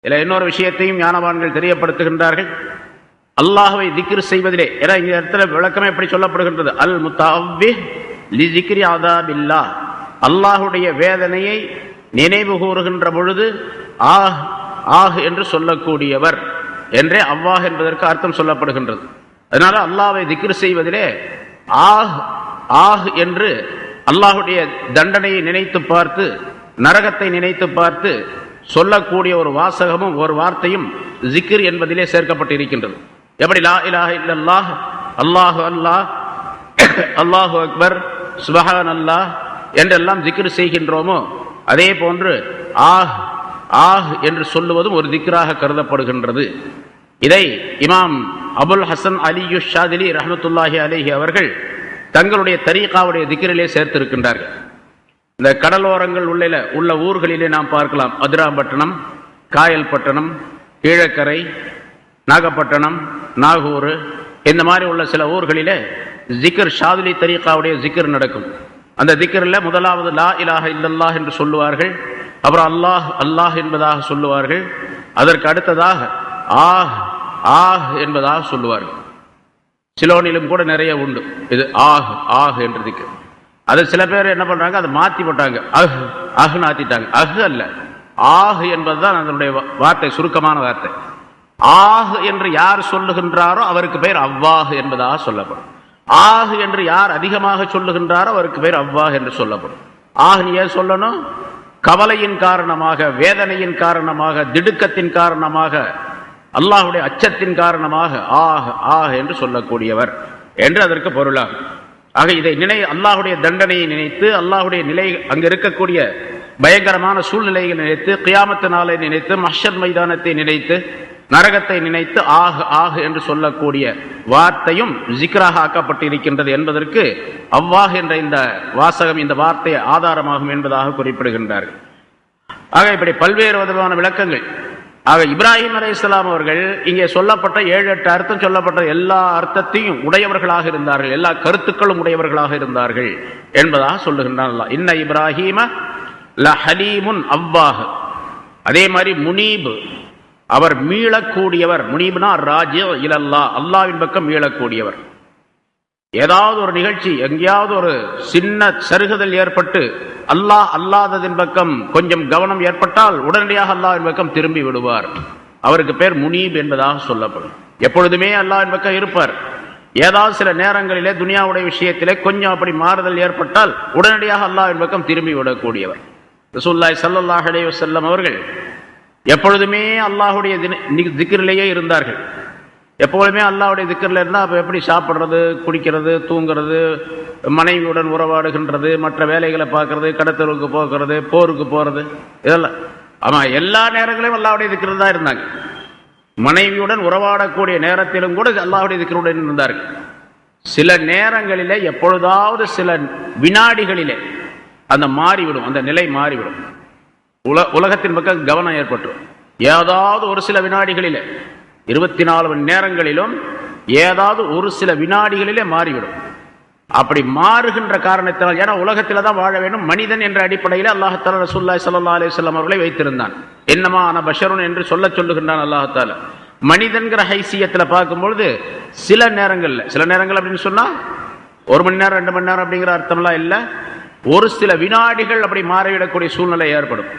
இதில் இன்னொரு விஷயத்தையும் ஞானவான்கள் தெரியப்படுத்துகின்றார்கள். அல்லாஹ்வை திக்ர் செய்வதிலே, ஏன்னா இந்த இடத்துல விளக்கமே எப்படி சொல்லப்படுகின்றது, அல் முத்தஅவ்விஹ் லி திக்ரி அஸாபில்லாஹ், அல்லாஹுடைய வேதனையை நினைவு கூறுகின்ற பொழுது ஆஹ் ஆஹ் என்று சொல்லக்கூடியவர் என்றே அவ்வாஹ் என்பதற்கு அர்த்தம் சொல்லப்படுகின்றது. அதனால அல்லாஹ்வை திக்ர் செய்வதிலே ஆஹ் ஆஹ் என்று அல்லாஹுடைய தண்டனையை நினைத்து பார்த்து, நரகத்தை நினைத்து பார்த்து சொல்லக்கூடிய ஒரு வாசகமும் ஒரு வார்த்தையும் ஜிக்ர் என்பதிலே சேர்க்கப்பட்டு இருக்கின்றது. எப்படி லா இலாஹ இல்லல்லாஹ், அல்லாஹு அல்லாஹ், அல்லாஹு அக்பர், சுப்ஹான் அல்லாஹ் என்றெல்லாம் ஜிக்ர் செய்கின்றோமோ, அதே போன்று ஆஹ் ஆஹ் என்று சொல்லுவதும் ஒரு திக்ராக கருதப்படுகின்றது. இதை இமாம் அபுல் ஹசன் அலியு ஷாதிலி ரஹ்மத்துல்லாஹி அலைஹி அவர்கள் தங்களுடைய தரீகாவுடைய திக்ரிலே சேர்த்திருக்கின்றார்கள். இந்த கடலோரங்கள் உள்ள ஊர்களிலே நாம் பார்க்கலாம். அதிராம்பட்டினம், காயல்பட்டணம், கீழக்கரை, நாகப்பட்டினம், நாகூர், இந்த மாதிரி உள்ள சில ஊர்களிலே ஜிக்ர், ஷாதிலி தரீகாவுடைய ஜிக்ர் நடக்கும். அந்த திக்ரில் முதலாவது லா இலாஹ இல்லல்லாஹ் என்று சொல்லுவார்கள். அப்புறம் அல்லாஹ் அல்லாஹ் என்பதாக சொல்லுவார்கள். அதற்கு அடுத்ததாக ஆஹ் ஆஹ் என்பதாக சொல்லுவார்கள். சிலோனிலும் கூட நிறைய உண்டு இது ஆஹ் ஆஹ் என்று திக்ர். அது சில பேர் என்ன பண்றாங்க, அதை மாத்தி போட்டாங்க, அஹ் அஹ்னு ஆத்திட்டாங்க. அஹ் அல்ல, ஆஹ் என்பதுதான் அதனுடைய வார்த்தை, சுருக்கமான வார்த்தை. ஆஹ் என்று யார் சொல்லுகின்றாரோ அவருக்கு பெயர் அவ்வாஹ் என்பதாக சொல்லப்படும். ஆஹ் என்று யார் அதிகமாக சொல்லுகின்றாரோ அவருக்கு பெயர் அவ்வாஹ் என்று சொல்லப்படும். ஆஹ் நீ ஏன் சொல்லணும்? கவலையின் காரணமாக, வேதனையின் காரணமாக, திடுக்கத்தின் காரணமாக, அல்லாஹுடைய அச்சத்தின் காரணமாக ஆஹ் ஆஹ் என்று சொல்லக்கூடியவர் என்று அதற்கு பொருளாகும். ஆக இதை அல்லாஹுடைய தண்டனையை நினைத்து, அல்லாஹுடைய நிலை, அங்கு இருக்கக்கூடிய பயங்கரமான சூழ்நிலையை நினைத்து, கியாமத்து நாளை நினைத்து, மஹ்ஷர் மைதானத்தை நினைத்து, நரகத்தை நினைத்து ஆஹ் ஆஹ் என்று சொல்லக்கூடிய வார்த்தையும் ஜிக்ராக ஆக்கப்பட்டு இருக்கின்றது என்பதற்கு அவ்வாஹ் என்ற இந்த வாசகம், இந்த வார்த்தை ஆதாரமாகும் என்பதாக குறிப்பிடுகின்றார்கள். ஆக இப்படி பல்வேறு விதமான விளக்கங்கள். ஆக இப்ராஹிம் அலைஹிஸ்ஸலாம் அவர்கள் இங்கே சொல்லப்பட்ட 7-8 அர்த்தம் சொல்லப்பட்ட எல்லா அர்த்தத்தையும் உடையவர்களாக இருந்தார்கள், எல்லா கருத்துக்களும் உடையவர்களாக இருந்தார்கள் என்பதாக சொல்லுகின்றான் அல்லாஹ். இன்ன இப்ராஹீம லஹலீமுன் அவ்வாஹ். அதே மாதிரி முனீப், அவர் மீளக்கூடியவர். முனீப்னா ராஜி இலல்லாஹ், அல்லாஹ்வின் பக்கம் மீளக்கூடியவர். ஏதாவது ஒரு நிகழ்ச்சி, எங்கேயாவது ஒரு சின்ன சருகுதல் ஏற்பட்டு அல்லாஹ் அல்லாததின் பக்கம் கொஞ்சம் கவனம் ஏற்பட்டால் உடனடியாக அல்லாஹ்வின் பக்கம் திரும்பி விடுவார். அவருக்கு பேர் முனீப் என்பதாக சொல்லப்படும். எப்பொழுதுமே அல்லாஹ்வின் பக்கம் இருப்பார். ஏதாவது சில நேரங்களிலே துனியாவுடைய விஷயத்திலே கொஞ்சம் அப்படி மாறுதல் ஏற்பட்டால் உடனடியாக அல்லாஹ்வின் பக்கம் திரும்பி விடக்கூடியவர். ரசூலுல்லாஹி ஸல்லல்லாஹு அலைஹி வஸல்லம் அவர்கள் எப்பொழுதுமே அல்லாஹுடைய திக்ரிலேயே இருந்தார்கள். எப்பொழுதுமே அல்லாஹ்வுடைய திக்ரில் இருந்தால் அப்போ எப்படி சாப்பிட்றது, குடிக்கிறது, தூங்கிறது, மனைவியுடன் உறவாடுகின்றது, மற்ற வேலைகளை பார்க்கறது, கடத்தலுக்கு போகிறது, போருக்கு போகிறது, இதெல்லாம். ஆமாம், எல்லா நேரங்களையும் அல்லாஹ்வுடைய திக்ரில் தான் இருந்தாங்க. மனைவியுடன் உறவாடக்கூடிய நேரத்திலும் கூட அல்லாஹ்வுடைய திக்ருடன் இருந்தார்கள். சில நேரங்களிலே, எப்பொழுதாவது சில வினாடிகளிலே அந்த மாறிவிடும், அந்த நிலை மாறிவிடும். உலகத்தின் பக்கம் கவனம் ஏற்பட்டுரும். ஏதாவது ஒரு சில வினாடிகளிலே, 24 மணி நேரங்களிலும் ஏதாவது ஒரு சில வினாடிகளிலே மாறிவிடும். அப்படி மாறுகின்ற காரணத்தினால், ஏன்னா உலகத்தில் தான் வாழ வேண்டும், மனிதன் என்ற அடிப்படையில் அல்லாஹ் தஆலா ரசூலுல்லாஹி ஸல்லல்லாஹு அலைஹி வஸல்லம் அவர்களை வைத்திருந்தான். இன்னமா அன பஷருன் என்று சொல்லுகின்றான் அல்லாஹ் தஆலா. மனிதன்கிற ஹைசியத்தில் பார்க்கும்பொழுது சில நேரங்கள் அப்படின்னு சொன்னா 1 மணி நேரம் 2 மணி நேரம் அப்படிங்கிற அர்த்தம்லாம் இல்லை. ஒரு சில வினாடிகள் அப்படி மாறிவிடக்கூடிய சூழ்நிலை ஏற்படும்.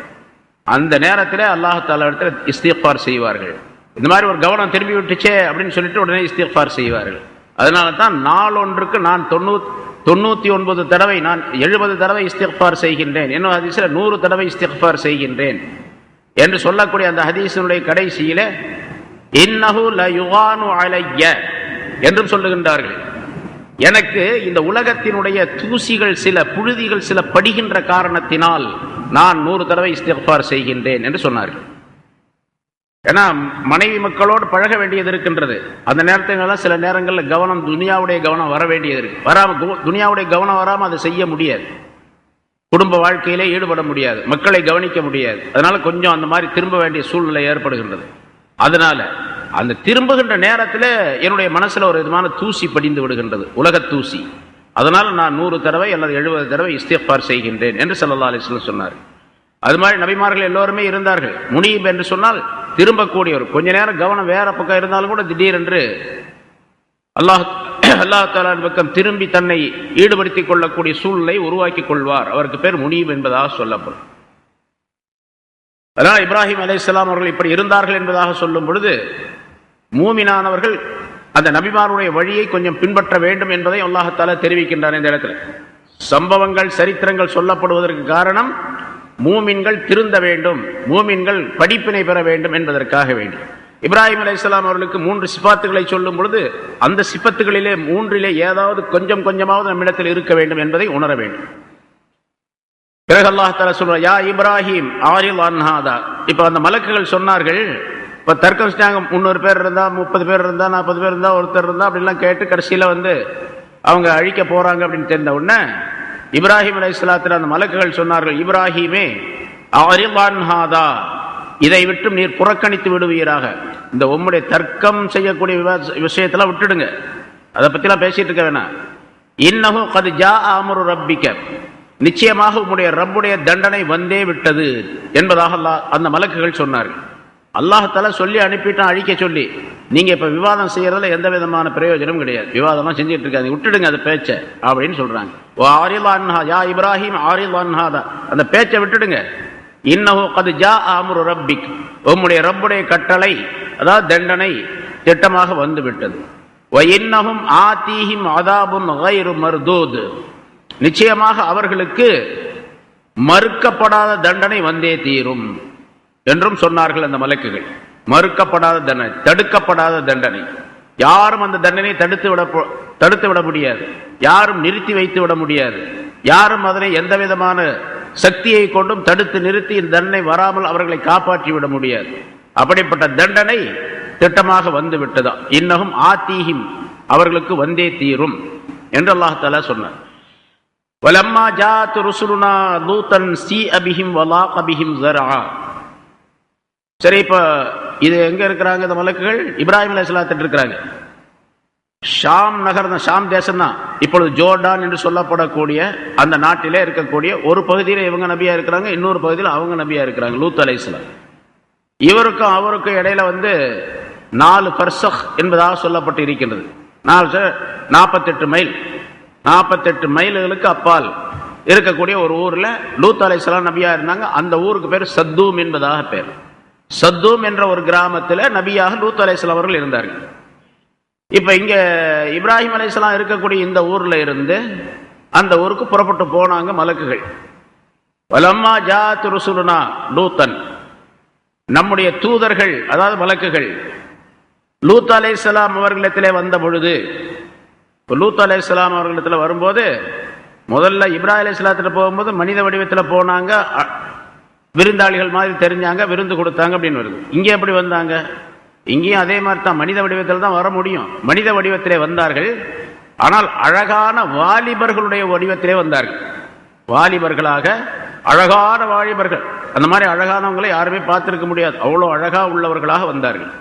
அந்த நேரத்தில் அல்லாஹ் தஆலா இடத்துல இஸ்திக்ஃபார் செய்வார்கள். இந்த மாதிரி ஒரு கவனம் திரும்பி விட்டுச்சே அப்படின்னு சொல்லிட்டு உடனே இஸ்திக்ஃபார் செய்வார்கள். அதனால தான் நாளொன்றுக்கு நான் 99 தடவை, நான் 70 தடவை இஸ்திக்ஃபார் செய்கின்றேன், இன்னும் ஹதீஸ்ல 100 தடவை இஸ்திக்ஃபார் செய்கின்றேன் என்று சொல்லக்கூடிய அந்த ஹதீஸினுடைய கடைசியிலே இன்னஹு லயுகானு அலைய என்றும் சொல்லுகின்றார்கள். எனக்கு இந்த உலகத்தினுடைய தூசிகள், சில புழுதிகள் சில படிகின்ற காரணத்தினால் நான் 100 தடவை இஸ்திக்ஃபார் செய்கின்றேன் என்று சொன்னார்கள். ஏன்னா மனைவி மக்களோடு பழக வேண்டியது இருக்கின்றது. அந்த நேரத்தில் சில நேரங்களில் கவனம், துனியாவுடைய கவனம் வர வேண்டியது இருக்கு. துனியாவுடைய கவனம் வராமல் அதை செய்ய முடியாது. குடும்ப வாழ்க்கையிலே ஈடுபட முடியாது, மக்களை கவனிக்க முடியாது. அதனால கொஞ்சம் அந்த மாதிரி திரும்ப வேண்டிய சூழ்நிலை ஏற்படுகின்றது. அதனால அந்த திரும்புகின்ற நேரத்தில் என்னுடைய மனசுல ஒரு விதமான தூசி படிந்து விடுகின்றது, உலக தூசி. அதனால நான் 100 தடவை அல்லது 70 தடவை இஸ்திக்ஃபார் செய்கின்றேன் என்று ஸல்லல்லாஹு அலைஹி வஸல்லம் சொன்னார். அது மாதிரி நபிமார்கள் எல்லோருமே இருந்தார்கள். முனீப் என்று சொன்னால் திரும்பக்கூடியவர். கொஞ்ச நேரம் கவனம் வேற பக்கம் இருந்தாலும் கூட திடீரென்று அல்லாஹ் தாலாவின் பக்கம் திரும்பி தன்னை ஈடுபடுத்திக் கொள்ளக்கூடிய சூழ்நிலை உருவாக்கி கொள்வார். அவருக்கு பேர் முனீப் என்பதாக சொல்லப்படும். அதனால் இப்ராஹிம் அலைஹிஸ்ஸலாம் அவர்கள் இப்படி இருந்தார்கள் என்பதாக சொல்லும் பொழுது மூமினானவர்கள் அந்த நபிமாருடைய வழியை கொஞ்சம் பின்பற்ற வேண்டும் என்பதை அல்லாஹ் தஆலா தெரிவிக்கின்றார். இந்த இடத்துல சம்பவங்கள் சரித்திரங்கள் சொல்லப்படுவதற்கு காரணம் மூமின்கள் திருந்த வேண்டும், மூமின்கள் படிப்பினை பெற வேண்டும் என்பதற்காக வேண்டும். இப்ராஹிம் அலைஹிஸ்ஸலாம் அவர்களுக்கு 3 சிபாத்துகளை சொல்லும் பொழுது அந்த சிபத்துகளிலே 3 ஏதாவது கொஞ்சம் கொஞ்சமாவது நம்மிடத்தில் இருக்க வேண்டும் என்பதை உணர வேண்டும். பிறகு அல்லாஹ் தஆலா சொல்றார், யா இப்ராஹிம் ஆரில் அன்ஹாதா. இப்ப அந்த மலக்குகள் சொன்னார்கள், இப்ப தர்க்கம் செஞ்சாங்க, 300 பேர் இருந்தா 30 பேர் இருந்தா 40 பேர் இருந்தா ஒருத்தர் இருந்தா அப்படிலாம் கேட்டு கடைசியில அவங்க அழிக்க போறாங்க அப்படின்னு தெரிந்த உடனே இப்ராஹிம் அலைஹிஸ்ஸலாத்தின் அந்த மலக்குகள் சொன்னார்கள், இப்ராஹிமே ஆரில் அன்ஹாதா, இதை விட்டு நீர் புறக்கணித்து விடுவீராக. இந்த உம்முடைய தர்க்கம் செய்யக்கூடிய விஷயத்தெல்லாம் விட்டுடுங்க, அதை பத்திலாம் பேசிட்டு இருக்க வேணாம். இன்னஹு கத் ஜா அம்ரு ரப்பிக, நிச்சயமாக உம்முடைய ரப்புடைய தண்டனை வந்தே விட்டது என்பதாக அந்த மலக்குகள் சொன்னார்கள். அல்லாஹ் தஆலா சொல்லி அனுப்பிட்டான் அழிக்க சொல்லி. நீங்க இப்ப விவாதம் செய்யறதுல எந்த விதமான பிரயோஜனம் கிடையாது, விவாதமா செஞ்சுட்டு இருக்காது, விட்டுடுங்க அந்த பேச்ச அப்படின்னு சொல்றாங்க. யா இப்ராஹிம் ஆரில் அன்ஹாதா, அந்த பேச்சை விட்டுடுங்க. இன்னஹு கத் ஜா அம்ரு ரப்பிக், உம்முடைய ரப்புடைய கட்டளை அதாவது தண்டனை திட்டமாக வந்து விட்டது. வ இன்னஹும் ஆதீஹிம் அஸாபுன் கைரு மர்தூத், நிச்சயமாக அவர்களுக்கு மறுக்கப்படாத தண்டனை வந்தே தீரும் என்றும் சொன்னார்கள் அந்த மலக்குகள். மறுக்கப்படாத தண்டனை, தடுக்கப்படாத தண்டனை. யாரும் அந்த தண்டனை தடுத்து விட முடியாது, யாரும் நிறுத்தி வைத்து விட முடியாது, யாரும் அதனை எந்த விதமான சக்தியை கொண்டும் தடுத்து நிறுத்தி இந்த தண்டனை வராமல் அவர்களை காப்பாற்றி விட முடியாது. அப்படிப்பட்ட தண்டனை திட்டமாக வந்து விட்டதா. இன்னஹும் ஆதீஹிம், அவர்களுக்கு வந்தே தீரும் என்று அல்லாஹ் தஆலா சொன்னார். வலம்மா ஜாஅத் ருசுலுனா லூத்தன் சீஅ பிஹிம் வலாக பிஹிம் ஸர்ஆ. சரி, இப்ப இது எங்க இருக்கிறாங்க இந்த மலக்குகள்? இப்ராஹிம் அலைஹிஸ்ஸலாத்திட்ட இருக்கிறாங்க. ஷாம் நகர், ஷாம் தேசம் தான் இப்பொழுது ஜோர்டான் என்று சொல்லப்படக்கூடிய அந்த நாட்டிலே இருக்கக்கூடிய ஒரு பகுதியில் இவங்க நபியா இருக்கிறாங்க, இன்னொரு பகுதியில் அவங்க நபியா இருக்கிறாங்க, லூத் அலைஹிஸ்ஸலாம். இவருக்கும் அவருக்கும் இடையில 4 ஃபர்சக் என்பதாக சொல்லப்பட்டு இருக்கின்றது. 48 மைல், 48 மைல்களுக்கு அப்பால் இருக்கக்கூடிய ஒரு ஊர்ல லூத் அலைஹிஸ்ஸலாம் நபியா இருந்தாங்க. அந்த ஊருக்கு பேர் சத்தூம் என்பதாக பேர். சத்தூம் என்ற ஒரு கிராமத்தில் நபியாக லூத் அலைஹிஸ்ஸலாம் அவர்கள் இருந்தார்கள். இப்ப இங்க இப்ராஹிம் அலைஹிஸ்ஸலாம் இருக்கக்கூடிய இந்த ஊர்ல இருந்து அந்த ஊருக்கு புறப்பட்டு போனாங்க மலக்குகள். வலம்மா ஜாஅத் ருசுலுனா லூத்தன், நம்முடைய தூதர்கள் அதாவது மலக்குகள் லூத் அலைஹிஸ்ஸலாம் அவர்களிடத்திலே வந்த பொழுது, லூத் அலைஹிஸ்ஸலாம் அவர்களிடத்தில் வரும்போது முதல்ல இப்ராஹிம் அலைஹிஸ்ஸலாத்திட்ட போகும்போது மனித வடிவத்தில் போனாங்க, விருந்தாளிகள் மாதிரி தெரிஞ்சாங்க, விருந்து கொடுத்தாங்க அப்படின்னு வருது. இங்கே எப்படி வந்தாங்க? இங்கேயும் அதே மாதிரி தான், மனித வடிவத்தில் தான் வர முடியும். மனித வடிவத்திலே வந்தார்கள், ஆனால் அழகான வாலிபர்களுடைய வடிவத்திலே வந்தார்கள். வாலிபர்களாக, அழகான வாலிபர்கள். அந்த மாதிரி அழகானவங்களை யாருமே பார்த்திருக்க முடியாது, அவ்வளோ அழகா உள்ளவர்களாக வந்தார்கள்.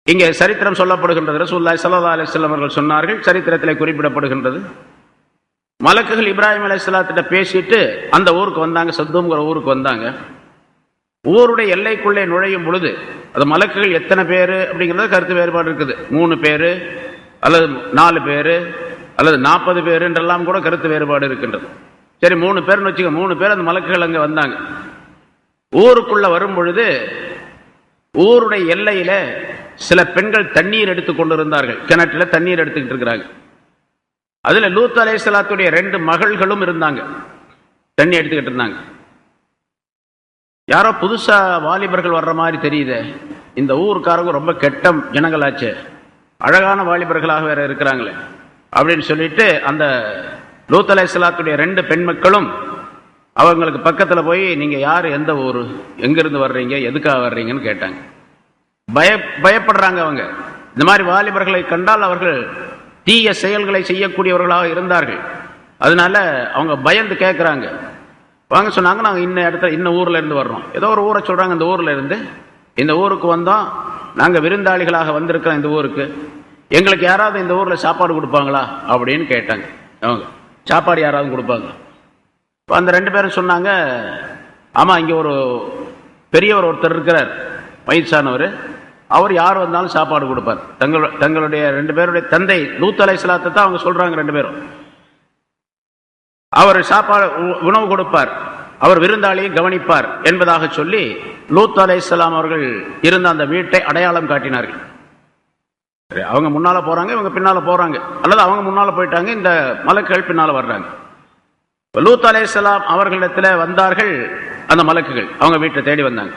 இங்கே சரித்திரம் சொல்லப்படுகின்றது. ரசூலுல்லாஹி ஸல்லல்லாஹு அலைஹி வஸல்லம் அவர்கள் சொன்னார்கள், சரித்திரத்திலே குறிப்பிடப்படுகின்றது, மலக்குகள் இப்ராஹிம் அலைஹிஸ்ஸலாத்திட்ட பேசிட்டு அந்த ஊருக்கு வந்தாங்க, சத்தூம்ங்கிற ஊருக்கு வந்தாங்க. ஊருடைய எல்லைக்குள்ளே நுழையும் பொழுது அது மலக்குகள் எத்தனை பேர் அப்படிங்கிறது கருத்து வேறுபாடு இருக்குது. 3 பேர் அல்லது 4 பேர் அல்லது 40 பேர் என்றெல்லாம் கூட கருத்து வேறுபாடு இருக்கின்றது. சரி, 3 பேர்னு வச்சுக்க, 3 பேர் அந்த மலக்குகள் அங்கே வந்தாங்க. ஊருக்குள்ள வரும் பொழுது ஊருடைய எல்லையில சில பெண்கள் தண்ணீர் எடுத்து கொண்டிருந்தார்கள், கிணற்றில் தண்ணீர் எடுத்துக்கிட்டு இருக்கிறாங்க. அதுல லூத் அலைஹிஸ்ஸலாத்துடைய 2 மகள்களும் இருந்தாங்க, தண்ணி எடுத்துக்கிட்டு இருந்தாங்க. யாரோ புதுசா வாலிபர்கள் வர்ற மாதிரி தெரியுது, இந்த ஊருக்காரங்க ரொம்ப கெட்ட ஜனங்களாச்சு, அழகான வாலிபர்களாக வேற இருக்கிறாங்களே அப்படின்னு சொல்லிட்டு அந்த லூத் அலைஹிஸ்ஸலாத்துடைய 2 பெண் மக்களும் அவங்களுக்கு பக்கத்துல போய், நீங்க யாரு, எந்த ஊரு, எங்கிருந்து வர்றீங்க, எதுக்காக வர்றீங்கன்னு கேட்டாங்க. பயப்படுறாங்க அவங்க. இந்த மாதிரி வாலிபர்களை கண்டால் அவர்கள் தீய செயல்களை செய்யக்கூடியவர்களாக இருந்தார்கள். அதனால அவங்க பயந்து கேட்கிறாங்க. வாங்க சொன்னாங்க, நாங்க இன்ன இடத்துல இன்ன ஊர்ல இருந்து வர்றோம். ஏதோ ஒரு ஊரை சொல்றாங்க, இந்த ஊர்ல இருந்து இந்த ஊருக்கு வந்தோம், நாங்க விருந்தாளிகளாக வந்திருக்கிறோம் இந்த ஊருக்கு, எங்களுக்கு யாராவது இந்த ஊர்ல சாப்பாடு கொடுப்பாங்களா அப்படின்னு கேட்டாங்க. அவங்க சாப்பாடு யாராவது கொடுப்பாங்க? அந்த 2 பேரும் சொன்னாங்க, ஆமா, இங்க ஒரு பெரியவர் ஒருத்தர் இருக்கிறார், வயசானவர். அவர் யார் வந்தாலும் சாப்பாடு கொடுப்பார். தங்களுடைய 2 பேருடைய தந்தை லூத் அலைஹிஸ்ஸலாத்தை தான் அவங்க சொல்றாங்க 2 பேரும். அவர் சாப்பாடு உணவு கொடுப்பார், அவர் விருந்தாளியை கவனிப்பார் என்பதாக சொல்லி லூத் அலைஹிஸ்ஸலாம் அவர்கள் இருந்த அந்த வீட்டை அடையாளம் காட்டினார்கள். அவங்க முன்னால போறாங்க, இவங்க பின்னால போறாங்க, அல்லது அவங்க முன்னால போயிட்டாங்க, இந்த மலக்குகள் பின்னால வர்றாங்க. லூத் அலைஹிஸ்ஸலாம் அவர்களிடத்துல வந்தார்கள் அந்த மலக்குகள், அவங்க வீட்டை தேடி வந்தாங்க.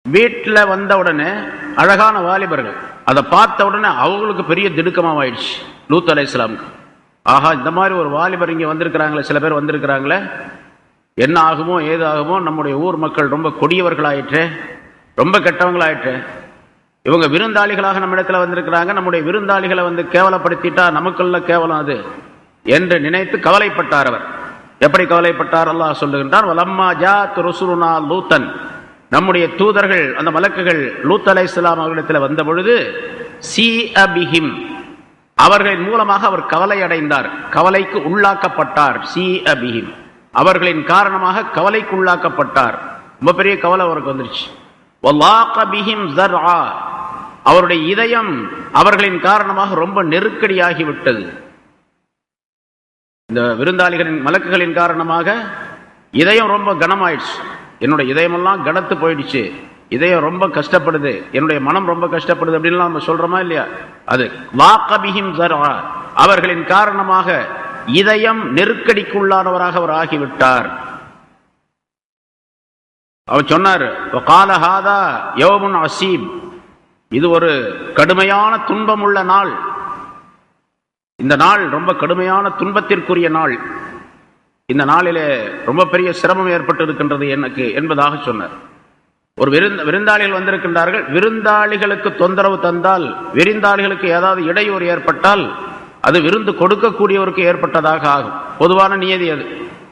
வீட்டில் வந்த உடனே அழகான வாலிபர்கள், அதை பார்த்த உடனே அவங்களுக்கு பெரிய திடுக்கமாயிடுச்சு லூத் அலைஹிஸ்ஸலாமுக்கு. ஆஹா, இந்த மாதிரி ஒரு வாலிபர் இங்கே வந்திருக்கிறாங்களே, சில பேர் வந்திருக்கிறாங்களே, என்ன ஆகுமோ ஏது ஆகுமோ, நம்முடைய ஊர் மக்கள் ரொம்ப கொடியவர்களாயிற்று, ரொம்ப கெட்டவங்களாயிற்று, இவங்க விருந்தாளிகளாக நம்ம இடத்துல வந்திருக்கிறாங்க, நம்முடைய விருந்தாளிகளை வந்து கேவலப்படுத்திட்டா நமக்குள்ள கேவலம் அது என்று நினைத்து கவலைப்பட்டார். அவர் எப்படி கவலைப்பட்டார்? அல்லாஹ் சொல்லுகின்றான், வலம்மா ஜாத் ருசுலுனா லூத்தன், நம்முடைய தூதர்கள் அந்த மலக்குகள் லூத் அலைஹிஸ்ஸலாம் அவர்களிடத்தில் வந்த பொழுது, சீஅ பிஹிம், அவர்களின் மூலமாக அவர் கவலை அடைந்தார், கவலைக்கு உள்ளாக்கப்பட்டார். சீஅ பிஹிம், அவர்களின் காரணமாக கவலைக்கு உள்ளாக்கப்பட்டார். ரொம்ப பெரிய கவலை அவருக்கு வந்துருச்சு. வலாக பிஹிம் ஸர்ஆ, அவருடைய இதயம் அவர்களின் காரணமாக ரொம்ப நெருக்கடியாகிவிட்டது. இந்த விருந்தாளிகளின் மலக்குகளின் காரணமாக இதயம் ரொம்ப கனமாயிடுச்சு. என்னுடைய இதயமெல்லாம் கனத்து போயிடுச்சு, இதயம் ரொம்ப கஷ்டப்படுது, என்னுடைய மனம் ரொம்ப கஷ்டப்படுது அப்படின்லாம் நம்ம சொல்றோமா இல்லையா? அது லாக பிஹிம் ஸர்ஆ, அவர்களின் காரணமாக இதயம் நெருக்கடிக்குள்ளானவராக அவர் ஆகிவிட்டார். அவர் சொன்னார், வகால ஹாதா யௌமுன் அஸீப், இது ஒரு கடுமையான துன்பமுள்ள நாள், இந்த நாள் ரொம்ப கடுமையான துன்பத்திற்குரிய நாள், இந்த நாளிலே ரொம்ப பெரிய சிரமம் ஏற்பட்டு இருக்கின்றது எனக்கு என்பதாக சொன்னார். ஒரு விருந்தாளிகள் வந்திருக்கின்றார்கள், விருந்தாளிகளுக்கு தொந்தரவு தந்தால், விருந்தாளிகளுக்கு ஏதாவது இடையூறு ஏற்பட்டால் அது விருந்து கொடுக்கக்கூடியவருக்கு ஏற்பட்டதாக ஆகும். பொதுவான நியதி அது.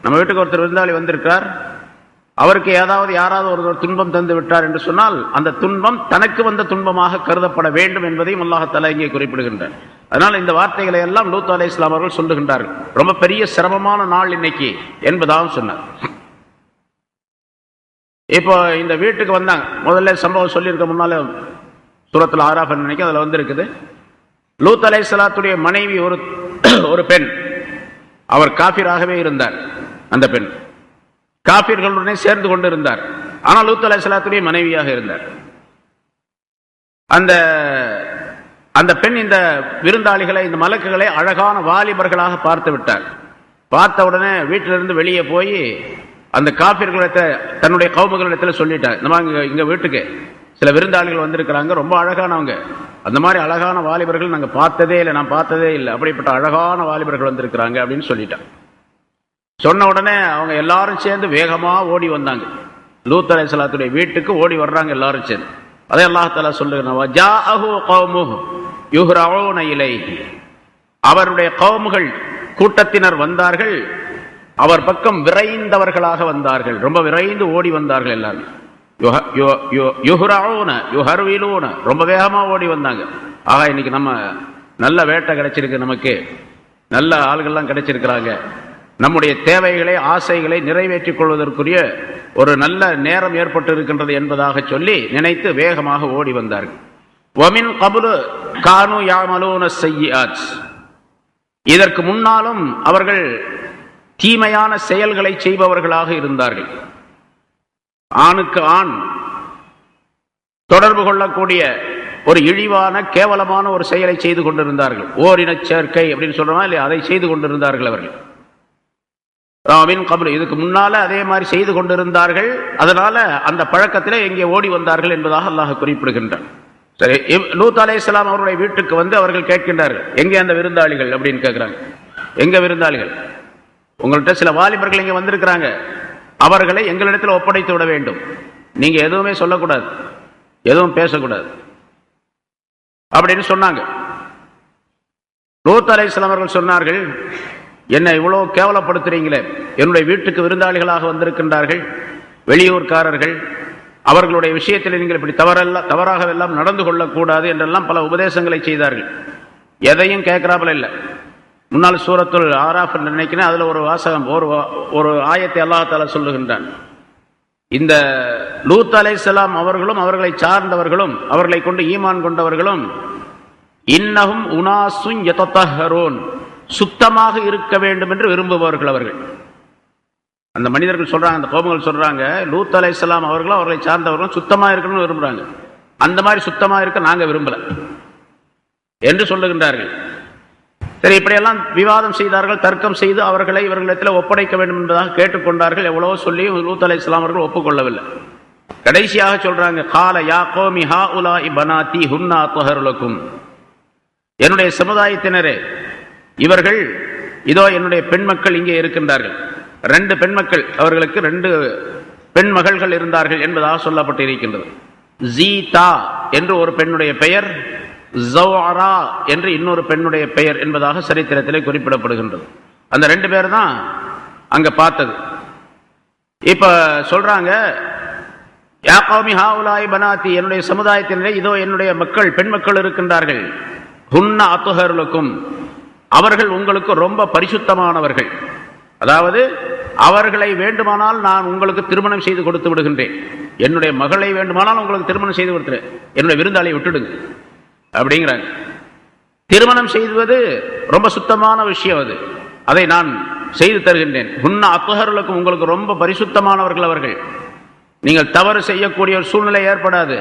நம்ம வீட்டுக்கு ஒருத்தர் விருந்தாளி வந்திருக்கிறார், அவருக்கு ஏதாவது யாராவது ஒரு துன்பம் தந்து விட்டார் என்று சொன்னால் அந்த துன்பம் தனக்கு வந்த துன்பமாக கருதப்பட வேண்டும் என்பதையும் அல்லாஹ் தஆலா இங்கே குறிப்பிடுகின்றார். அதனால் இந்த வார்த்தைகளை எல்லாம் லூத் அலைஹிஸ்ஸலாம் அவர்கள் சொல்லுகின்றார்கள். ரொம்ப பெரிய சிரமமான நாள் இன்னைக்கு என்பதாக சொன்னார். இப்போ இந்த வீட்டுக்கு வந்தாங்க. முதல்ல சம்பவம் சொல்லியிருக்க முன்னால சூரத்துல் ஆராஃப் நினைக்க அதில் வந்திருக்குது. லூத் அலைஹிஸ்ஸலாத்துடைய மனைவி ஒரு பெண், அவர் காஃபிராகவே இருந்தார். அந்த பெண் காஃபிர்களுடனே சேர்ந்து கொண்டு இருந்தார், ஆனால் லூத் அலைஹிஸ்ஸலாத்துடைய மனைவியாக இருந்தார். அந்த பெண் இந்த விருந்தாளிகளை, இந்த மலக்குகளை அழகான வாலிபர்களாக பார்த்து விட்டார். பார்த்த உடனே வீட்டிலிருந்து வெளியே போய் அந்த காஃபிர்களிடத்தை, தன்னுடைய கௌமுகளிடத்தில் சொல்லிட்டார், இந்த மாதிரி இங்க வீட்டுக்கு சில விருந்தாளிகள் வந்திருக்கிறாங்க, ரொம்ப அழகானவங்க, அந்த மாதிரி அழகான வாலிபர்கள் நாங்கள் பார்த்ததே இல்லை, நான் பார்த்ததே இல்லை, அப்படிப்பட்ட அழகான வாலிபர்கள் வந்திருக்கிறாங்க அப்படின்னு சொல்லிட்டார். சொன்ன உடனே அவங்க எல்லாரும் சேர்ந்து வேகமா ஓடி வந்தாங்க, லூத் அலைஹிஸ்ஸலாத்துடைய வீட்டுக்கு ஓடி வர்றாங்க எல்லாரும் சேர்ந்து. அதே அல்லாஹ் தஆலா சொல்லுகிறான், ஜாஅஹு கௌமுஹு யுஹ்ரஊன இலைஹி, அவருடைய கௌமுகள் கூட்டத்தினர் வந்தார்கள், அவர் பக்கம் விரைந்தவர்களாக வந்தார்கள், ரொம்ப விரைந்து ஓடி வந்தார்கள் எல்லாரும். யுஹ்ரஊன யுஹர்விலூன, ரொம்ப வேகமா ஓடி வந்தாங்க. ஆக இன்னைக்கு நம்ம நல்ல வேட்டை கிடைச்சிருக்கு, நமக்கு நல்ல ஆள்கள்லாம் கிடைச்சிருக்கிறாங்க, நம்முடைய தேவைகளை ஆசைகளை நிறைவேற்றிக் கொள்வதற்குரிய ஒரு நல்ல நேரம் ஏற்பட்டு இருக்கின்றது என்பதாக சொல்லி நினைத்து வேகமாக ஓடி வந்தார்கள். வமின் கபுலு கானு யாமலூன ஸய்யிஆத், இதற்கு முன்னாலும் அவர்கள் தீமையான செயல்களை செய்பவர்களாக இருந்தார்கள். ஆணுக்கு ஆண் தொடர்பு கொள்ளக்கூடிய ஒரு இழிவான கேவலமான ஒரு செயலை செய்து கொண்டிருந்தார்கள். ஓரின சேர்க்கை அப்படின்னு சொல்றோமா இல்லையா, அதை செய்து கொண்டிருந்தார்கள் அவர்கள். இதுக்கு முன்னால அதே மாதிரி செய்து கொண்டிருந்தார்கள். அதனால அந்த பழக்கத்திலே எங்கே ஓடி வந்தார்கள் என்பதாக அல்லாஹ் குறிப்பிடுகின்றார். சரி, லூத் அலைஹிஸ்ஸலாம் அவருடைய வீட்டுக்கு வந்து அவர்கள் கேட்கின்றார்கள், எங்கே அந்த விருந்தாளிகள் அப்படின்னு கேட்கிறாங்க. எங்க விருந்தாளிகள்? உங்கள்கிட்ட சில வாலிபர்கள் இங்கே வந்திருக்கிறாங்க, அவர்களை எங்களிடத்தில் ஒப்படைத்து விட வேண்டும், நீங்க எதுவுமே சொல்லக்கூடாது, எதுவும் பேசக்கூடாது அப்படின்னு சொன்னாங்க. லூத் அலைஹிஸ்ஸலாம் அவர்கள் சொன்னார்கள், என்னை இவ்வளவு கேவலப்படுத்துறீங்களே, என்னுடைய வீட்டுக்கு விருந்தாளிகளாக வந்திருக்கின்றார்கள் வெளியூர்காரர்கள், அவர்களுடைய விஷயத்தில் நீங்கள் இப்படி தவறாக எல்லாம் நடந்து கொள்ளக்கூடாது என்றெல்லாம் பல உபதேசங்களை செய்தார்கள். எதையும் கேட்கிறாப்புல இல்லை. முன்னால் சூரத்துல் ஆராஃப் நினைக்கிறேன், அதுல ஒரு வாசகம், ஒரு ஆயத்தை அல்லாஹ் தஆலா சொல்லுகின்றான். இந்த லூத் அலைஹிஸ்ஸலாம் அவர்களும் அவர்களை சார்ந்தவர்களும் அவர்களை கொண்டு ஈமான் கொண்டவர்களும் இன்னஹும் உனாசுன் யததஹரூன், சுத்தமாக இருக்க வேண்டும் என்று விரும்புபவர்கள் அவர்கள். அந்த மனிதர்கள் சொல்றாங்க, அந்த கோபங்கள் சொல்றாங்க, லூத் அலைஹிஸ்ஸலாம் அவர்களும் அவர்களை சார்ந்தவர்களும் சுத்தமா இருக்கணும்னு விரும்புறாங்க. அந்த மாதிரி சுத்தமா இருக்க நாங்க விரும்பல என்று சொல்லுகின்றார்கள். சரி, இப்படியெல்லாம் விவாதம் செய்தார்கள், தர்க்கம் செய்து அவர்களை இவர்களிடத்தில் ஒப்படைக்க வேண்டும் என்பதாக கேட்டுக்கொண்டார்கள். எவ்வளவோ சொல்லி லூத் அலைஹிஸ்ஸலாம் அவர்கள் ஒப்புக்கொள்ளவில்லை. கடைசியாக சொல்றாங்க, கால யா கௌமி ஹாஉலாஇ பனாத்தி ஹுன்னா அத்ஹரு லக்கும், என்னுடைய சமுதாயத்தினரே, இவர்கள் இதோ என்னுடைய பெண் மக்கள் இங்கே இருக்கின்றார்கள். 2 பெண் மக்கள், அவர்களுக்கு 2 பெண் மகள்கள் இருந்தார்கள் என்பதாக சொல்லப்பட்டு இருக்கின்றது. ஜீதா என்று ஒரு பெண்ணுடைய பெயர், ஜௌஅரா என்று இன்னொரு பெண்ணுடைய பெயர் என்பதாக சரித்திரத்திலே குறிப்பிடப்படுகின்றது. அந்த 2 பேர் தான் அங்க பார்த்தது. இப்ப சொல்றாங்க, யா கௌமி ஹாஉலாஇ பனாத்தி, என்னுடைய சமுதாயத்தினரே, இதோ என்னுடைய மக்கள் பெண் மக்கள் இருக்கின்றார்கள். ஹுன்னா அத்ஹரு லக்கும், அவர்கள் உங்களுக்கு ரொம்ப பரிசுத்தமானவர்கள். அதாவது அவர்களை வேண்டுமானால் நான் உங்களுக்கு திருமணம் செய்து கொடுத்து விடுகின்றேன். என்னுடைய மகளை வேண்டுமானால் உங்களுக்கு திருமணம் செய்து கொடுத்துறேன், என்னுடைய விருந்தாளியை விட்டுடுங்க அப்படிங்கிறாங்க. திருமணம் செய்வது ரொம்ப சுத்தமான விஷயம், அதை நான் செய்து தருகின்றேன். ஹுன்னா அத்ஹரு லக்கும், உங்களுக்கு ரொம்ப பரிசுத்தமானவர்கள் அவர்கள். நீங்கள் தவறு செய்யக்கூடிய ஒரு சூழ்நிலை ஏற்படாது.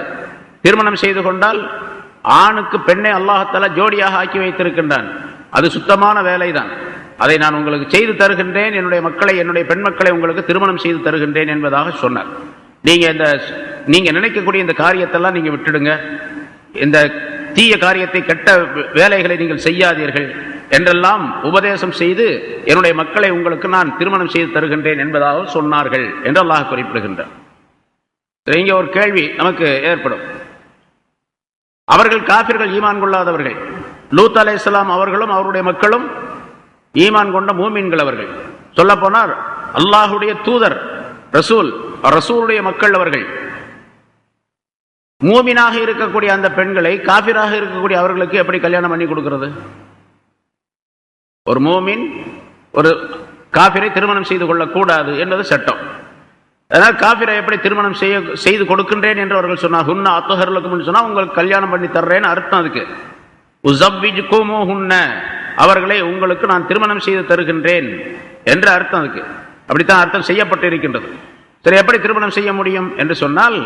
திருமணம் செய்து கொண்டால் ஆணுக்கு பெண்ணை அல்லாஹ்தஆலா ஜோடியாக ஆக்கி வைத்திருக்கின்றான். அது சுத்தமான வேலைதான். அதை நான் உங்களுக்கு செய்து தருகின்றேன், என்னுடைய மக்களை, என்னுடைய பெண் மக்களை உங்களுக்கு திருமணம் செய்து தருகின்றேன் என்பதாக சொன்னார். நீங்க நினைக்கக்கூடிய இந்த காரியத்தெல்லாம் நீங்க விட்டுடுங்க, இந்த தீய காரியத்தை, கெட்ட வேலைகளை நீங்கள் செய்யாதீர்கள் என்றெல்லாம் உபதேசம் செய்து என்னுடைய மக்களை உங்களுக்கு நான் திருமணம் செய்து தருகின்றேன் என்பதாக சொன்னார்கள் என்று அல்லாஹ் குறிப்பிடுகின்றார். இங்கே ஒரு கேள்வி நமக்கு ஏற்படும். அவர்கள் காபிர்கள், ஈமான் கொள்ளாதவர்கள். லூத் அலைஹிஸ்ஸலாம் அவர்களும் அவருடைய மக்களும் ஈமான் கொண்ட மூமின்கள். அவர்கள் சொல்ல போனார் அல்லாஹுடைய தூதர், ரசூலுடைய மக்கள். அவர்கள் மூமினாக இருக்கக்கூடிய அந்த பெண்களை காபிராக இருக்கக்கூடிய அவர்களுக்கு எப்படி கல்யாணம் பண்ணி கொடுக்கிறது? ஒரு மூமின் ஒரு காபிரை திருமணம் செய்து கொள்ளக்கூடாது என்பது சட்டம். அதனால் காபிரை எப்படி திருமணம் செய்து கொடுக்கின்றேன் என்று அவர்கள் சொன்னார். ஹுன்னா அத்ஹரு லக்கும் சொன்னா உங்களுக்கு கல்யாணம் பண்ணி தர்றேன்னு அர்த்தம். அதுக்கு உஸவ்விஜுகுமுஹுன்ன, அவர்களை உங்களுக்கு நான் திருமணம் செய்து தருகின்றேன் என்று அர்த்தம். அதுக்கு அப்படித்தான் அர்த்தம் செய்யப்பட்டு இருக்கின்றது. சரி, எப்படி திருமணம் செய்ய முடியும் என்று சொன்னால்,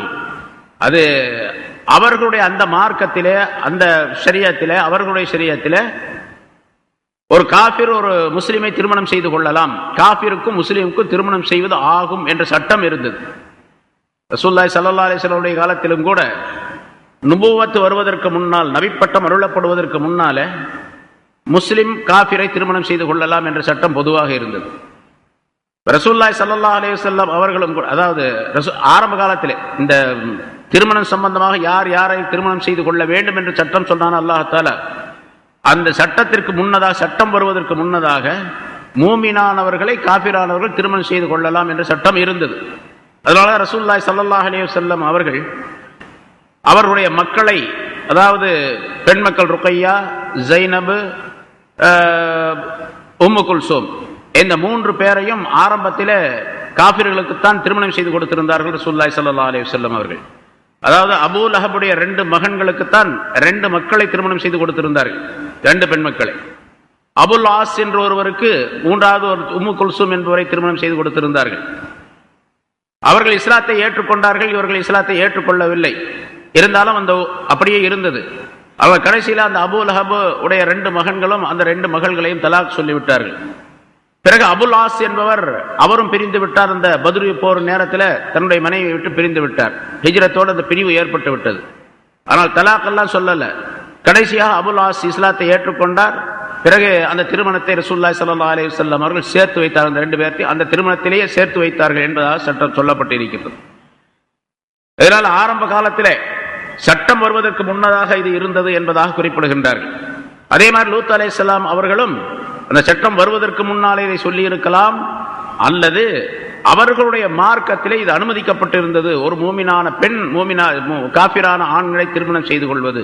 அது அவர்களுடைய அந்த மார்க்கத்திலே, அந்த ஷரியத்திலே, அவர்களுடைய ஷரியத்திலே ஒரு காபிர் ஒரு முஸ்லிமை திருமணம் செய்து கொள்ளலாம், காபிருக்கும் முஸ்லிமுக்கும் திருமணம் செய்வது ஆகும் என்ற சட்டம் இருந்தது. ரசூலுல்லாஹி ஸல்லல்லாஹு அலைஹி வஸல்லம் காலத்திலும் கூட நுபுவத் வருவதற்கு முன்னால், நபிப்பட்டம் அருளப்படுவதற்கு முன்னாலே முஸ்லிம் காபிரை திருமணம் செய்து கொள்ளலாம் என்ற சட்டம் பொதுவாக இருந்தது. ரசூலுல்லாஹி ஸல்லல்லாஹு அலைஹி வஸல்லம் அவர்களும் கூட, அதாவது ஆரம்ப காலத்திலே இந்த திருமணம் சம்பந்தமாக யார் யாரை திருமணம் செய்து கொள்ள வேண்டும் என்று சட்டம் சொன்னான் அல்லாஹ் தஆலா, அந்த சட்டத்திற்கு முன்னதாக, சட்டம் வருவதற்கு முன்னதாக மூமினானவர்களை காபிரானவர்கள் திருமணம் செய்து கொள்ளலாம் என்ற சட்டம் இருந்தது. அதனால ரசூலுல்லாஹி ஸல்லல்லாஹு அலைஹி வஸல்லம் அவர்கள் அவர்களுடைய மக்களை, அதாவது பெண் மக்கள் ருக்கையா, ஜைனப், உம்மு குல்சூம், இந்த 3 பேரையும் ஆரம்பத்தில் காபிர்களுக்குத்தான் திருமணம் செய்து கொடுத்திருந்தார்கள் ரசூலுல்லாஹி ஸல்லல்லாஹு அலைஹி வஸல்லம் அவர்கள். அதாவது அபூ லஹபுடைய 2 மகன்களுக்குத்தான் 2 மக்களை திருமணம் செய்து கொடுத்திருந்தார்கள், 2 பெண் மக்களை. அபுல் ஆஸ் என்ற ஒருவருக்கு 3வது ஒரு உம்மு குல்சூம் என்பவரை திருமணம் செய்து கொடுத்திருந்தார்கள். அவர்கள் இஸ்லாத்தை ஏற்றுக்கொண்டார்கள், இவர்கள் இஸ்லாத்தை ஏற்றுக்கொள்ளவில்லை. இருந்தாலும் அந்த அப்படியே இருந்தது. அவர் கடைசியில் அந்த அபூ லஹப் உடைய 2 மகன்களும் அந்த 2 மகள்களையும் தலாக் சொல்லிவிட்டார்கள். பிறகு அபுல் ஆஸ் என்பவர் அவரும் பிரிந்து விட்டார். அந்த பத்ரு போர் நேரத்தில் தன்னுடைய மனைவியை விட்டு பிரிந்து விட்டார். ஹிஜ்ரத்தோடு அந்த பிரிவு ஏற்பட்டு விட்டது. ஆனால் தலாக் எல்லாம் சொல்லல. கடைசியாக அபுல் ஆஸ் இஸ்லாத்தை ஏற்றுக்கொண்டார். பிறகு அந்த திருமணத்தை ரசூலுல்லாஹி ஸல்லல்லாஹு அலைஹி வஸல்லம் அவர்கள் சேர்த்து வைத்தார். அந்த 2 பேர்த்தையும் அந்த திருமணத்திலேயே சேர்த்து வைத்தார்கள் என்பதாக சட்டம் சொல்லப்பட்டு இருக்கிறது. இதனால் ஆரம்ப காலத்திலே சட்டம் வருவதற்கு முன்னதாக இது இருந்தது என்பதாக குறிப்பிடுகின்றார்கள். அதே மாதிரி லூத் அலைஹிஸ்ஸலாம் அவர்களும் அந்த சட்டம் வருவதற்கு முன்னாலே இதை சொல்லி இருக்கலாம், அல்லது அவர்களுடைய மார்க்கத்திலே இது அனுமதிக்கப்பட்டிருந்தது. ஒரு மூமினான பெண் காபிரான ஆண்களை திருமணம் செய்து கொள்வது,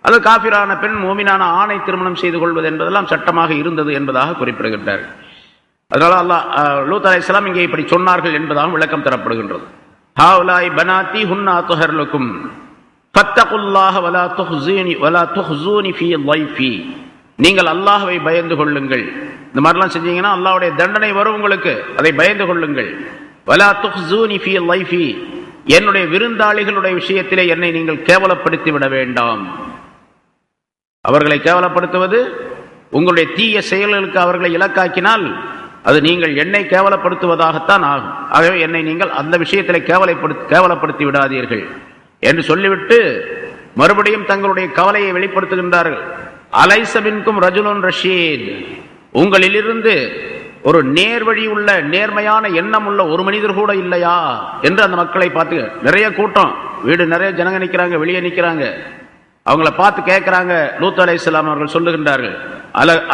அது காபிரான பெண் மூமினான ஆணை திருமணம் செய்து கொள்வது என்பதெல்லாம் சட்டமாக இருந்தது என்பதாக குறிப்பிடுகின்றார்கள். அதனால அல்லாஹ் லூத் அலைஹிஸ்ஸலாம் இங்கே இப்படி சொன்னார்கள் என்பதாக விளக்கம் தரப்படுகின்றது. ஹாவுலாய் பனாத்தி ஹுன்னா துஹர் லக்கும் ஃபத்தகுல்லாஹ வலா துஹ்ஸூனி ஃபீ ضيفி. நீங்கள் அல்லாஹ்வை பயந்து கொள்ளுங்கள். இந்த மாதிரிலாம் செஞ்சீங்கன்னா அல்லாஹ்வுடைய தண்டனை வரும் உங்களுக்கு, அதை பயந்து கொள்ளுங்கள். வலா துஹ்ஸூனி ஃபீ ضيفி, என்னுடைய விருந்தாளிகளுடைய விஷயத்திலே என்னை நீங்கள் கேவலப்படுத்தி விட வேண்டாம். அவர்களை கேவலப்படுத்துவது உங்களுடைய தீய செயல்களுக்கு அவர்களை இலக்காக்கினால் அது நீங்கள் என்னை கேவலப்படுத்துவதாகத்தான் ஆகும். ஆகவே என்னை நீங்கள் அந்த விஷயத்தில் கேவலப்படுத்தி விடாதீர்கள் என்று சொல்லிவிட்டு மறுபடியும் தங்களுடைய கவலையை வெளிப்படுத்துகின்றார்கள். அலைஸ மின்கும் ரஜுலுன் ரஷீத், உங்களிலிருந்து ஒரு நேர்வழி உள்ள நேர்மையான எண்ணம் உள்ள ஒரு மனிதர் கூட இல்லையா என்று அந்த மக்களை பார்த்து, நிறைய கூட்டம், வீடு நிறைய ஜனங்க நிற்கிறாங்க, வெளியே நிற்கிறாங்க, அவங்கள பார்த்து கேட்கிறாங்க. லூத் அலைஹிஸ்ஸலாம் அவர்கள் சொல்லுகின்றார்கள்,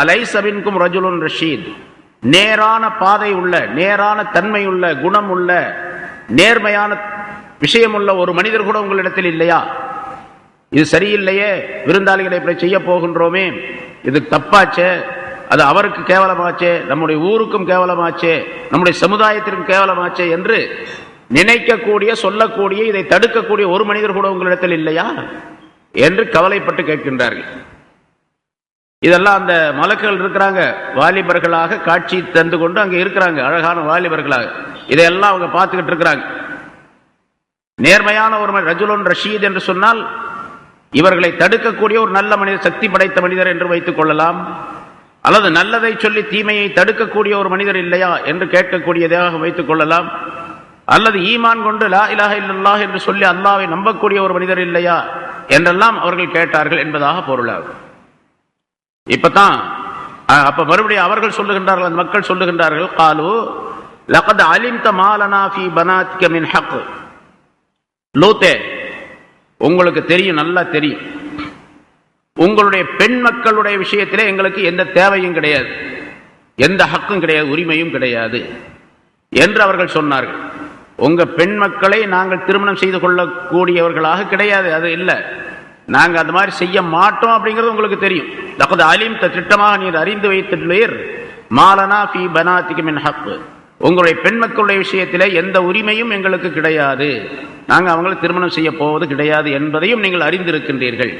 அலைஸ மின்கும் ரஜுலுன் ரஷீத், நேரான பாதை உள்ள, நேரான தன்மை உள்ள, குணம் உள்ள, நேர்மையான விஷயம் உள்ள ஒரு மனிதர் கூட உங்களிடத்தில் இல்லையா? இது சரியில்லையே, விருந்தாளிகளை இப்படி செய்ய போகின்றோமே, இது தப்பாச்சே, அது அவருக்கு கேவலமாச்சே, நம்முடைய ஊருக்கும் கேவலமாச்சே, நம்முடைய சமுதாயத்திற்கும் கேவலமாச்சே என்று நினைக்கக்கூடிய, சொல்லக்கூடிய, இதை தடுக்கக்கூடிய ஒரு மனிதர் கூட உங்களிடத்தில் இல்லையா என்று கவலைப்பட்டு கேட்கின்றார்கள். இதெல்லாம் அந்த மலக்குகள் இருக்கிறாங்க, வாலிபர்களாக காட்சி தந்து கொண்டு அங்கே இருக்கிறாங்க, அழகான வாலிபர்களாக. இதையெல்லாம் அவங்க பார்த்துக்கிட்டு இருக்கிறாங்க. நேர்மையான ஒரு ரஜுலுன் ரஷீத் என்று சொன்னால் இவர்களை தடுக்கக்கூடிய ஒரு நல்ல மனிதர், சக்தி படைத்த மனிதர் என்று வைத்துக் கொள்ளலாம். அல்லது நல்லதை சொல்லி தீமையை தடுக்கக்கூடிய ஒரு மனிதர் இல்லையா என்று கேட்கக்கூடியதாக வைத்துக் கொள்ளலாம். அல்லது ஈமான் கொண்டு லா இலாஹ இல்லல்லாஹ் என்று சொல்லி அல்லாஹ்வை நம்பக்கூடிய ஒரு மனிதர் இல்லையா என்றெல்லாம் அவர்கள் கேட்டார்கள் என்பதாக பொருளாகும். இப்பதான் அப்ப மறுபடியும் அவர்கள் சொல்லுகின்றார்கள், அந்த மக்கள் சொல்லுகின்றார்கள், காலு லகத் அலிம்த மா லனா ஃபீ பனாத்திக மின் ஹக். லூத்தே, உங்களுக்கு தெரியும், நல்லா தெரியும், உங்களுடைய பெண் மக்களுடைய விஷயத்திலே எங்களுக்கு எந்த தேவையும் கிடையாது, எந்த ஹக்கும் கிடையாது, உரிமையும் கிடையாது என்று அவர்கள் சொன்னார்கள். உங்க பெண் மக்களை நாங்கள் திருமணம் செய்து கொள்ளக்கூடியவர்களாக கிடையாது, அது இல்லை, நாங்கள் அந்த மாதிரி செய்ய மாட்டோம் அப்படிங்கிறது உங்களுக்கு தெரியும். லகத் அலிம்த, திட்டமாக நீர் அறிந்து வைத்துள்ளீர், மாலனா ஃபீ பனாத்திக மின் ஹக், உங்களுடைய பெண் மக்களுடைய விஷயத்திலே எந்த உரிமையும் எங்களுக்கு கிடையாது, நாங்கள் அவங்களை திருமணம் செய்ய போவது கிடையாது என்பதையும் நீங்கள் அறிந்திருக்கின்றீர்கள்.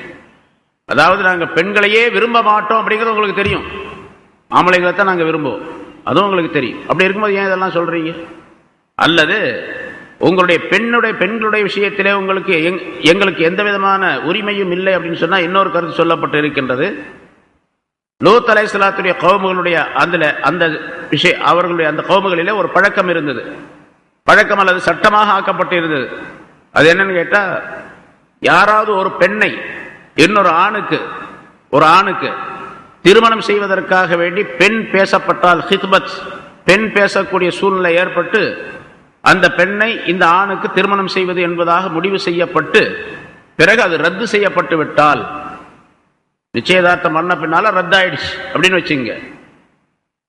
அதாவது நாங்கள் பெண்களையே விரும்ப மாட்டோம் அப்படிங்கிறது உங்களுக்கு தெரியும், ஆம்பளைகளை தான் நாங்கள் விரும்புவோம், அதுவும் உங்களுக்கு தெரியும். அப்படி இருக்கும்போது ஏன் இதெல்லாம் சொல்றீங்க? அல்லது உங்களுடைய பெண்களுடைய விஷயத்திலே எங்களுக்கு எந்த விதமான உரிமையும் இல்லை அப்படின்னு சொன்னா இன்னொரு கருத்து சொல்லப்பட்டு இருக்கின்றது. லூத் அலைஹிஸ்ஸலாத்துடைய கௌமுகளுடைய அந்த விஷயம், அவர்களுடைய அந்த கௌமுகளிலே ஒரு பழக்கம் இருந்தது, பழக்கம் அல்லது சட்டமாக ஆக்கப்பட்டு இருந்தது. அது என்னன்னு கேட்டா, யாராவது ஒரு பெண்ணை இன்னொரு ஆணுக்கு திருமணம் செய்வதற்காக வேண்டி பெண் பேசப்பட்டால், ஹித்பத், பெண் பேசக்கூடிய சூழ்நிலை ஏற்பட்டு அந்த பெண்ணை இந்த ஆணுக்கு திருமணம் செய்வது என்பதாக முடிவு செய்யப்பட்டு பிறகு அது ரத்து செய்யப்பட்டு விட்டால், நிச்சயதார்த்தம் பண்ண பின்னால ரத்தாயிடுச்சு அப்படின்னு வச்சுங்க,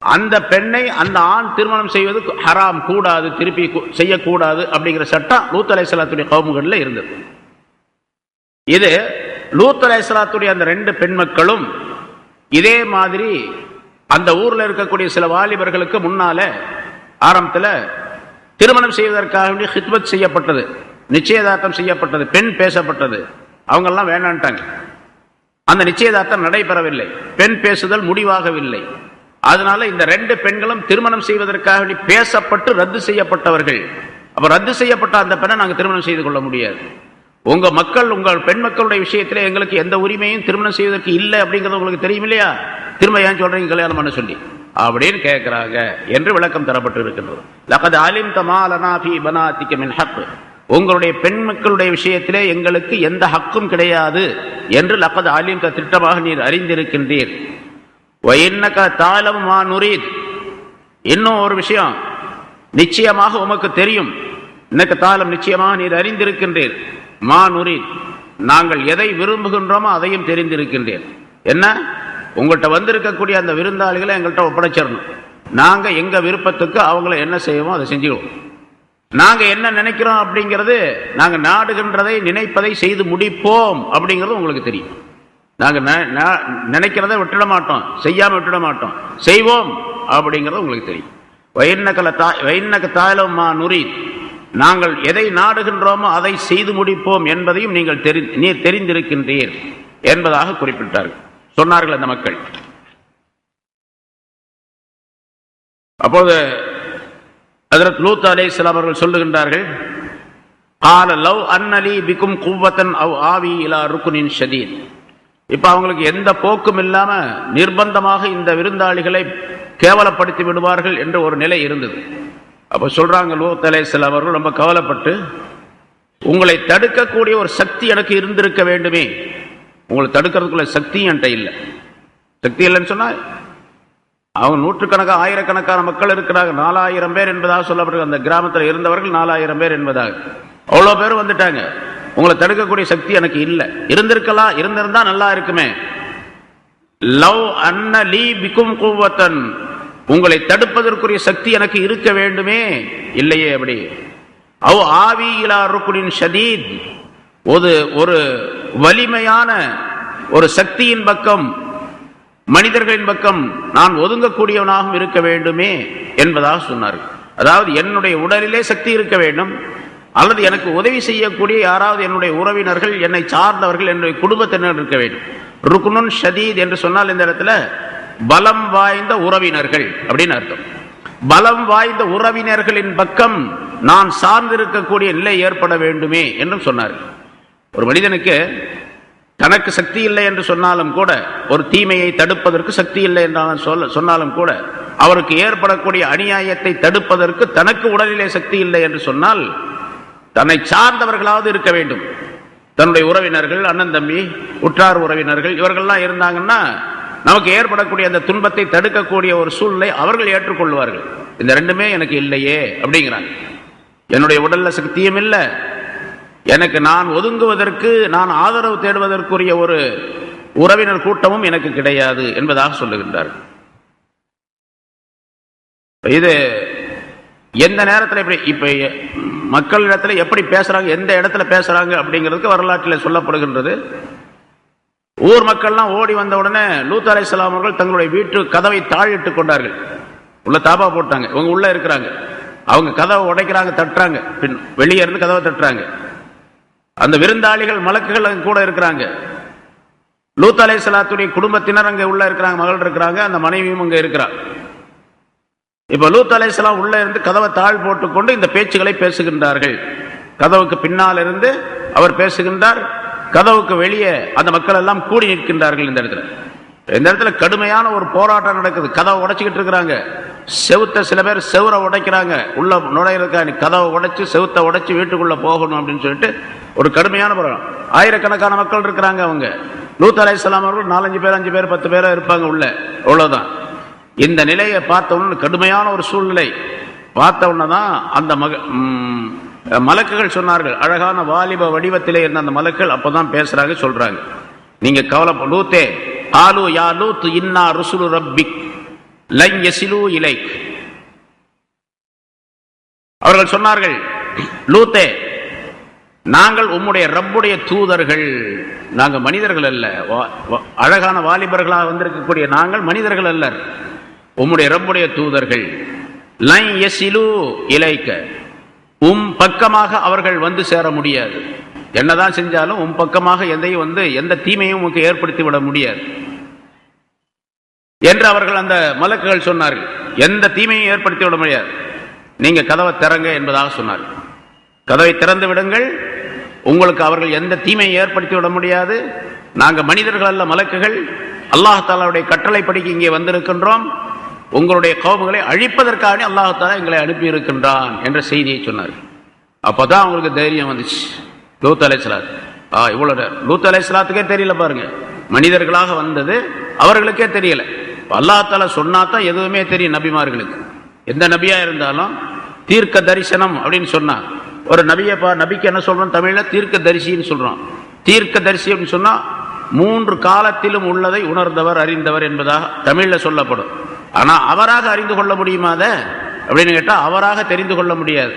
அந்த பெண்ணை அந்த ஆண் திருமணம் செய்வது ஹராம், கூடாது, திருப்பி செய்யக்கூடாது அப்படிங்கிற சட்டம் லூத் அலைஹிஸ்ஸலாத்துடைய கௌமுகளில் இருந்தது. இது லூத் அலைஹிஸ்ஸலாத்துடைய அந்த 2 பெண் மக்களும் இதே மாதிரி அந்த ஊர்ல இருக்கக்கூடிய சில வாலிபர்களுக்கு முன்னால ஆரம்பத்தில் திருமணம் செய்வதற்காக வேண்டிய ஹித்பத் செய்யப்பட்டது, நிச்சயதார்த்தம் செய்யப்பட்டது, பெண் பேசப்பட்டது, அவங்கெல்லாம் வேண்டான்ட்டாங்க. அந்த நிச்சயதார்த்தம் நடைபெறவில்லை, பெண் பேசுதல் முடிவாகவில்லை. அதனால இந்த 2 பெண்களும் திருமணம் செய்வதற்காக வேண்டி பேசப்பட்டு ரத்து செய்யப்பட்டவர்கள். அப்ப ரத்து செய்யப்பட்ட அந்த பெண்ணை நாங்கள் திருமணம் செய்து கொள்ள முடியாது, உங்கள் பெண் மக்களுடைய விஷயத்திலே எங்களுக்கு எந்த உரிமையும் திருமணம் செய்வதற்கு இல்லை அப்படிங்கிறது உங்களுக்கு தெரியும் இல்லையா, திரும்ப ஏன் சொல்றீங்க கல்யாணம் பண்ண சொல்லி அப்படின்னு கேட்கிறாங்க என்று விளக்கம் தரப்பட்டு இருக்கின்றது. லகத் அலிம்த மா லனா ஃபீ பனாத்திக மின் ஹக், உங்களுடைய பெண் மக்களுடைய விஷயத்திலே எங்களுக்கு எந்த ஹக்கும் கிடையாது என்று லகத் அலிம்த, திட்டமாக நீர் அறிந்திருக்கின்றீர். வ இன்னக தஅலமு மா நுரீத், இன்னும் ஒரு விஷயம் நிச்சயமாக உமக்கு தெரியும், இன்னக தஅலம், நிச்சயமாக நீர் அறிந்திருக்கின்றீர், மா நுரீத், நாங்கள் எதை விரும்புகின்றோமோ அதையும் தெரிந்திருக்கின்றேன். என்ன, உங்கள்கிட்ட வந்திருக்கக்கூடிய அந்த விருந்தாளிகளை எங்கள்கிட்ட ஒப்படைச்சிடணும், நாங்க எங்க விருப்பத்துக்கு அவங்கள என்ன செய்வோமோ அதை செஞ்சுக்குவோம், நாங்க என்ன நினைக்கிறோம் அப்படிங்கிறது, நாங்க நாடுகின்றதை நினைப்பதை செய்து முடிப்போம் அப்படிங்கிறது உங்களுக்கு தெரியும். நாங்க நினைக்கிறத விட்டுட மாட்டோம், செய்யாம விட்டுட மாட்டோம், செய்வோம் அப்படிங்கிறது உங்களுக்கு தெரியும். வைன்னக தஅலமு மா நுரீத், நாங்கள் எதை நாடுகின்றோமோ அதை செய்து முடிப்போம் என்பதையும் நீர் தெரிந்திருக்கின்றீர் என்பதாக குறிப்பிட்டார்கள், சொன்னார்கள் அந்த மக்கள். அப்போது ஹஜ்ரத் லூத் அலைஹிஸ்ஸலாம் அவர்கள் சொல்லுகின்றார்கள், ஆல லவ் அன்னலி பிகும் குவ்வத்தன் அவ் ஆவி இலா ருக்குனின் ஷதீத். இப்ப அவங்களுக்கு எந்த போக்கும் இல்லாம நிர்பந்தமாக இந்த விருந்தாளிகளை கேவலப்படுத்தி விடுவார்கள் என்ற ஒரு நிலை இருந்தது. அப்ப சொல்றாங்க லூத் அலைஹிஸ்ஸலாம் அவர்கள் ரொம்ப கவலைப்பட்டு, உங்களை தடுக்கக்கூடிய ஒரு சக்தி எனக்கு இருந்திருக்க வேண்டுமே, உங்களை தடுக்கிறதுக்குள்ள சக்தி என்கிட்ட இல்லை. சக்தி இல்லைன்னு சொன்னா அவங்க நூற்றுக்கணக்கான ஆயிரக்கணக்கான மக்கள் இருக்கிறாங்க, 4000 பேர் என்பதாக சொல்லப்படுற அந்த கிராமத்தில் இருந்தவர்கள் 4000 பேர் என்பதாக, அவ்வளோ பேர் வந்துட்டாங்க. உங்களை தடுக்கக்கூடிய சக்தி எனக்கு இல்லை. இருந்திருக்கலாம், இருந்திருந்தா நல்லா இருக்குமே. லவ் அன்ன லீ பிகும் குவ்வத்தன், உங்களை தடுப்பதற்குரிய சக்தி எனக்கு இருக்க வேண்டுமே, இல்லையே. அப்படி அவ் ஆவி இலா ருக்குனின் ஷதீத், ஒரு வலிமையான ஒரு சக்தியின் பக்கம், மனிதர்களின் பக்கம் நான் ஒதுங்கக்கூடியவனாகவும் இருக்க வேண்டுமே என்பதாக சொன்னார்கள். அதாவது என்னுடைய உடலிலே சக்தி இருக்க வேண்டும், அல்லது எனக்கு உதவி செய்யக்கூடிய யாராவது என்னுடைய உறவினர்கள், என்னை சார்ந்தவர்கள், என்னுடைய குடும்பத்தினர் இருக்க வேண்டும். ருக்குனுன் ஷதீத் என்று சொன்னால் இந்த இடத்துல பலம் வாய்ந்த உறவினர்கள் அப்படின்னு அர்த்தம். பலம் வாய்ந்த உறவினர்களின் பக்கம் நான் சார்ந்திருக்கக்கூடிய நிலை ஏற்பட வேண்டுமே என்றும் சொன்னார்கள். ஒரு மனிதனுக்கு தனக்கு சக்தி இல்லை என்று சொன்னாலும் கூட, ஒரு தீமையை தடுப்பதற்கு சக்தி இல்லை என்றாலும் சொன்னாலும் கூட, அவருக்கு ஏற்படக்கூடிய அநியாயத்தை தடுப்பதற்கு தனக்கு உடலிலே சக்தி இல்லை என்று சொன்னால் தன்னை சார்ந்தவர்களாவது இருக்க வேண்டும். தன்னுடைய உறவினர்கள், அண்ணன் தம்பி, உற்றார் உறவினர்கள், இவர்கள்லாம் இருந்தாங்கன்னா நமக்கு ஏற்படக்கூடிய அந்த துன்பத்தை தடுக்கக்கூடிய ஒரு சூழ்நிலை அவர்கள் ஏற்றுக்கொள்வார்கள். இந்த ரெண்டுமே எனக்கு இல்லையே அப்படிங்கிறாங்க. என்னுடைய உடல்ல சக்தியும் இல்லை, எனக்கு நான் ஒதுங்குவதற்கு, நான் ஆதரவு தேடுவதற்குரிய ஒரு உறவினர் கூட்டமும் எனக்கு கிடையாது என்பதாக சொல்லுகின்றார். இது எந்த நேரத்தில் இப்ப மக்களிடத்தில் எப்படி பேசுறாங்க, எந்த இடத்துல பேசுறாங்க அப்படிங்கிறதுக்கு வரலாற்றில் சொல்லப்படுகின்றது. ஊர் மக்கள்லாம் ஓடி வந்த உடனே லூத் அலைஹிஸ்ஸலாம் அவர்கள் தங்களுடைய வீட்டு கதவை தாழிட்டு கொண்டார்கள். உள்ள தாபா போட்டாங்க, இவங்க உள்ள இருக்கிறாங்க. அவங்க கதவை உடைக்கிறாங்க, தட்டுறாங்க, வெளியே இருந்து கதவை தட்டுறாங்க. அந்த விருந்தாளிகள் மலக்குகள் அங்க கூட இருக்கிறாங்க. லூத் அலைஹிஸ்ஸலாத்துடைய குடும்பத்தினர் அங்க உள்ள இருக்கிறாங்க, மகள் இருக்கிறாங்க, அந்த மனைவியும் அங்க இருக்கிறார். இப்ப லூத் அலைஹிஸ்ஸலாம் உள்ள இருந்து கதவை தாழ் போட்டுக்கொண்டு இந்த பேச்சுகளை பேசுகின்றார்கள். கதவுக்கு பின்னால் இருந்து அவர் பேசுகின்றார், கதவுக்கு வெளியே அந்த மக்கள் எல்லாம் கூடி நிற்கின்றார்கள். இந்த இடத்துல கடுமையான ஒரு போராட்டம் நடக்குது. கதவை உடைச்சிக்கிட்டு இருக்கிறாங்க. செவுத்த சில பேர் செவுரை உடைக்கிறாங்க, உள்ள நுழையிறதுக்காக கதவை உடைச்சு செவுத்தை உடைச்சு வீட்டுக்குள்ள போகணும் அப்படின்னு சொல்லிட்டு ஒரு கடுமையான போராட்டம். ஆயிரக்கணக்கான மக்கள் இருக்கிறாங்க. அவங்க லூத் அலைஹிஸ்ஸலாம் அவர்கள் 4-5 பேர் 5 பேர் 10 பேரா இருப்பாங்க உள்ள, அவ்வளவுதான். இந்த நிலையை பார்த்த உடனே, கடுமையான ஒரு சூழ்நிலை பார்த்த உடனே தான் அந்த மலக்குகள் சொன்னார்கள். அழகான வாலிப வடிவத்திலே இருந்த அந்த மலக்குகள் அப்பதான் பேசுறாங்க, சொல்றாங்க, நீங்க கவலை லூத்தே, ஆலு யா லூத் இன்னா ருசுலு ரப்பிக் லன் யஸிலு இலைக். அவர்கள் சொன்னார்கள், லூத்தே, நாங்கள் உம்முடைய ரப்புடைய தூதர்கள், நாங்கள் மனிதர்கள் அல்ல. அழகான வாலிபர்களாக வந்திருக்கக்கூடிய நாங்கள் மனிதர்கள் அல்ல, உம்முடைய ரப்புடைய தூதர்கள். லன் யஸிலு இலைக்க, பக்கமாக அவர்கள் வந்து சேர முடியாது. என்னதான் செஞ்சாலும் பக்கமாக எந்த தீமையும் உமக்கு ஏற்படுத்தி விட முடியாது என்று அவர்கள் அந்த மலக்குகள் சொன்னார்கள். எந்த தீமையும் ஏற்படுத்தி விட முடியாது, நீங்க கதவை திறங்க என்பதாக சொன்னார்கள். கதவை திறந்து விடுங்கள், உங்களுக்கு அவர்கள் எந்த தீமையை ஏற்படுத்தி விட முடியாது. நாங்க மனிதர்கள் அல்ல, மலக்குகள். அல்லாஹ் தஆலாவுடைய கட்டளைப்படிக்கு இங்கே வந்திருக்கின்றோம். உங்களுடைய கௌமுகளை அழிப்பதற்காக அல்லாஹ் தஆலா எங்களை அனுப்பி இருக்கின்றான் என்ற செய்தியை சொன்னார்கள். அப்பதான் அவங்களுக்கு தைரியம் வந்துச்சு. லூத் அலைஹிஸ்ஸலாம் இவ்வளவு லூத் அலைஹிஸ்ஸலாத்துக்கே தெரியல பாருங்க, மனிதர்களாக வந்தது அவர்களுக்கே தெரியல. அல்லாஹ் தஆலா சொன்னாதான் எதுவுமே தெரியும் நபிமார்களுக்கு. எந்த நபியா இருந்தாலும் தீர்க்க தரிசனம் அப்படின்னு சொன்னா, ஒரு நபிக்கு என்ன சொல்றோம் தமிழ்ல, தீர்க்க தரிசின்னு சொல்றோம். தீர்க்க தரிசி அப்படின்னு சொன்னா 3 காலத்திலும் உள்ளதை உணர்ந்தவர், அறிந்தவர் என்பதாக தமிழ்ல சொல்லப்படும். ஆனா அவராக அறிந்து கொள்ள முடியுமா அதை அப்படின்னு கேட்டா, அவராக தெரிந்து கொள்ள முடியாது.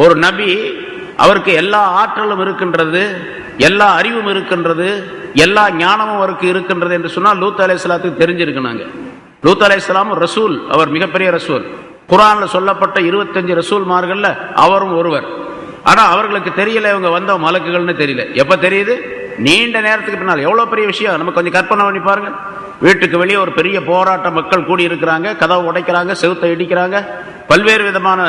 ஒரு நபி, அவருக்கு எல்லா ஆற்றலும் இருக்கின்றது, எல்லா அறிவும் இருக்கின்றது, எல்லா ஞானமும் அவருக்கு இருக்கின்றது என்று சொன்னால் லூத் அலைஹிஸ்ஸலாத்துக்கு தெரிஞ்சிருக்கிறாங்க. லூத் அலைஹிஸ்ஸலாம் ரசூல், அவர் மிகப்பெரிய ரசூல். குர்ஆன்ல சொல்லப்பட்ட 25 ரசூல்மார்கள்ல அவரும் ஒருவர். ஆனா அவர்களுக்கு தெரியல இவங்க வந்த மலக்குகள்னு தெரியல. எப்ப தெரியுது? நீண்ட நேரத்துக்கு பின்னால். எவ்வளவு பெரிய விஷயம் நம்ம கொஞ்சம் கற்பனை பண்ணி பாருங்க. வீட்டுக்கு வெளியே ஒரு பெரிய போராட்ட மக்கள் கூடி இருக்கிறாங்க, கதவை உடைக்கிறாங்க, செவுத்தை இடிக்கிறாங்க, பல்வேறு விதமான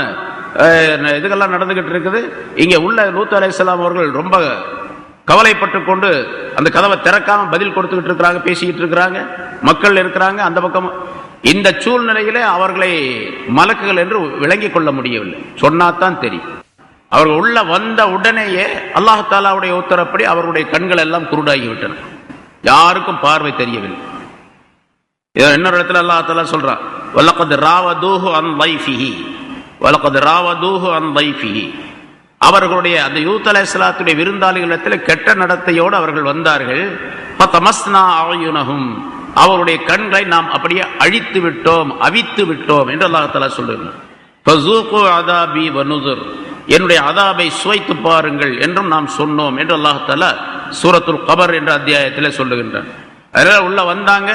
இதுகள்லாம் நடந்துகிட்டு இருக்குது. இங்க உள்ள லூத் அலைஹிஸ்ஸலாம் அவர்கள் ரொம்ப கவலைப்பட்டு கொண்டு அந்த கதவை திறக்காம பதில் கொடுத்துக்கிட்டு இருக்கிறாங்க, பேசிக்கிட்டு இருக்கிறாங்க, மக்கள் இருக்கிறாங்க அந்த பக்கம். இந்த சூழ்நிலையில அவர்களை மலக்குகள் என்று விளங்கிக் கொள்ள முடியவில்லை. சொன்னாதான் தெரியும். அவர்கள் உள்ள வந்த உடனேயே அல்லாஹ் தஆலாவுடைய உத்தரப்படி அவர்களுடைய கண்கள் எல்லாம் குருடாகிவிட்டன, யாருக்கும் பார்வை தெரியவில்லை. இன்னொரு இடத்துல அல்லாஹ் தஆலா சொல்றான், வலகத் ராவதூஹு அன் தைஃபிஹி, வலகத் ராவதூஹு அன் தைஃபிஹி. அவர்களுடைய அந்த யூத் அலைஹிஸ்ஸலாத்துடைய விருந்தாளிகளிடத்தில் கெட்ட நடத்தையோடு அவர்கள் வந்தார்கள். ஃபதமஸ்னா அயுனஹும், அவருடைய கண்களை நாம் அப்படியே அழித்து விட்டோம், அவித்து விட்டோம் என்று அல்லாஹ் தஆலா சொல்றார். ஃபஸூகு அதாபி வனுஸுர், என்னுடைய அதாபை சுவைத்து பாருங்கள் என்றும் நாம் சொன்னோம் என்று அல்லாஹ் தஆலா சூரத்துல் கபர் என்ற அத்தியாயத்தில் சொல்லுகின்றான். அதனால உள்ள வந்தாங்க,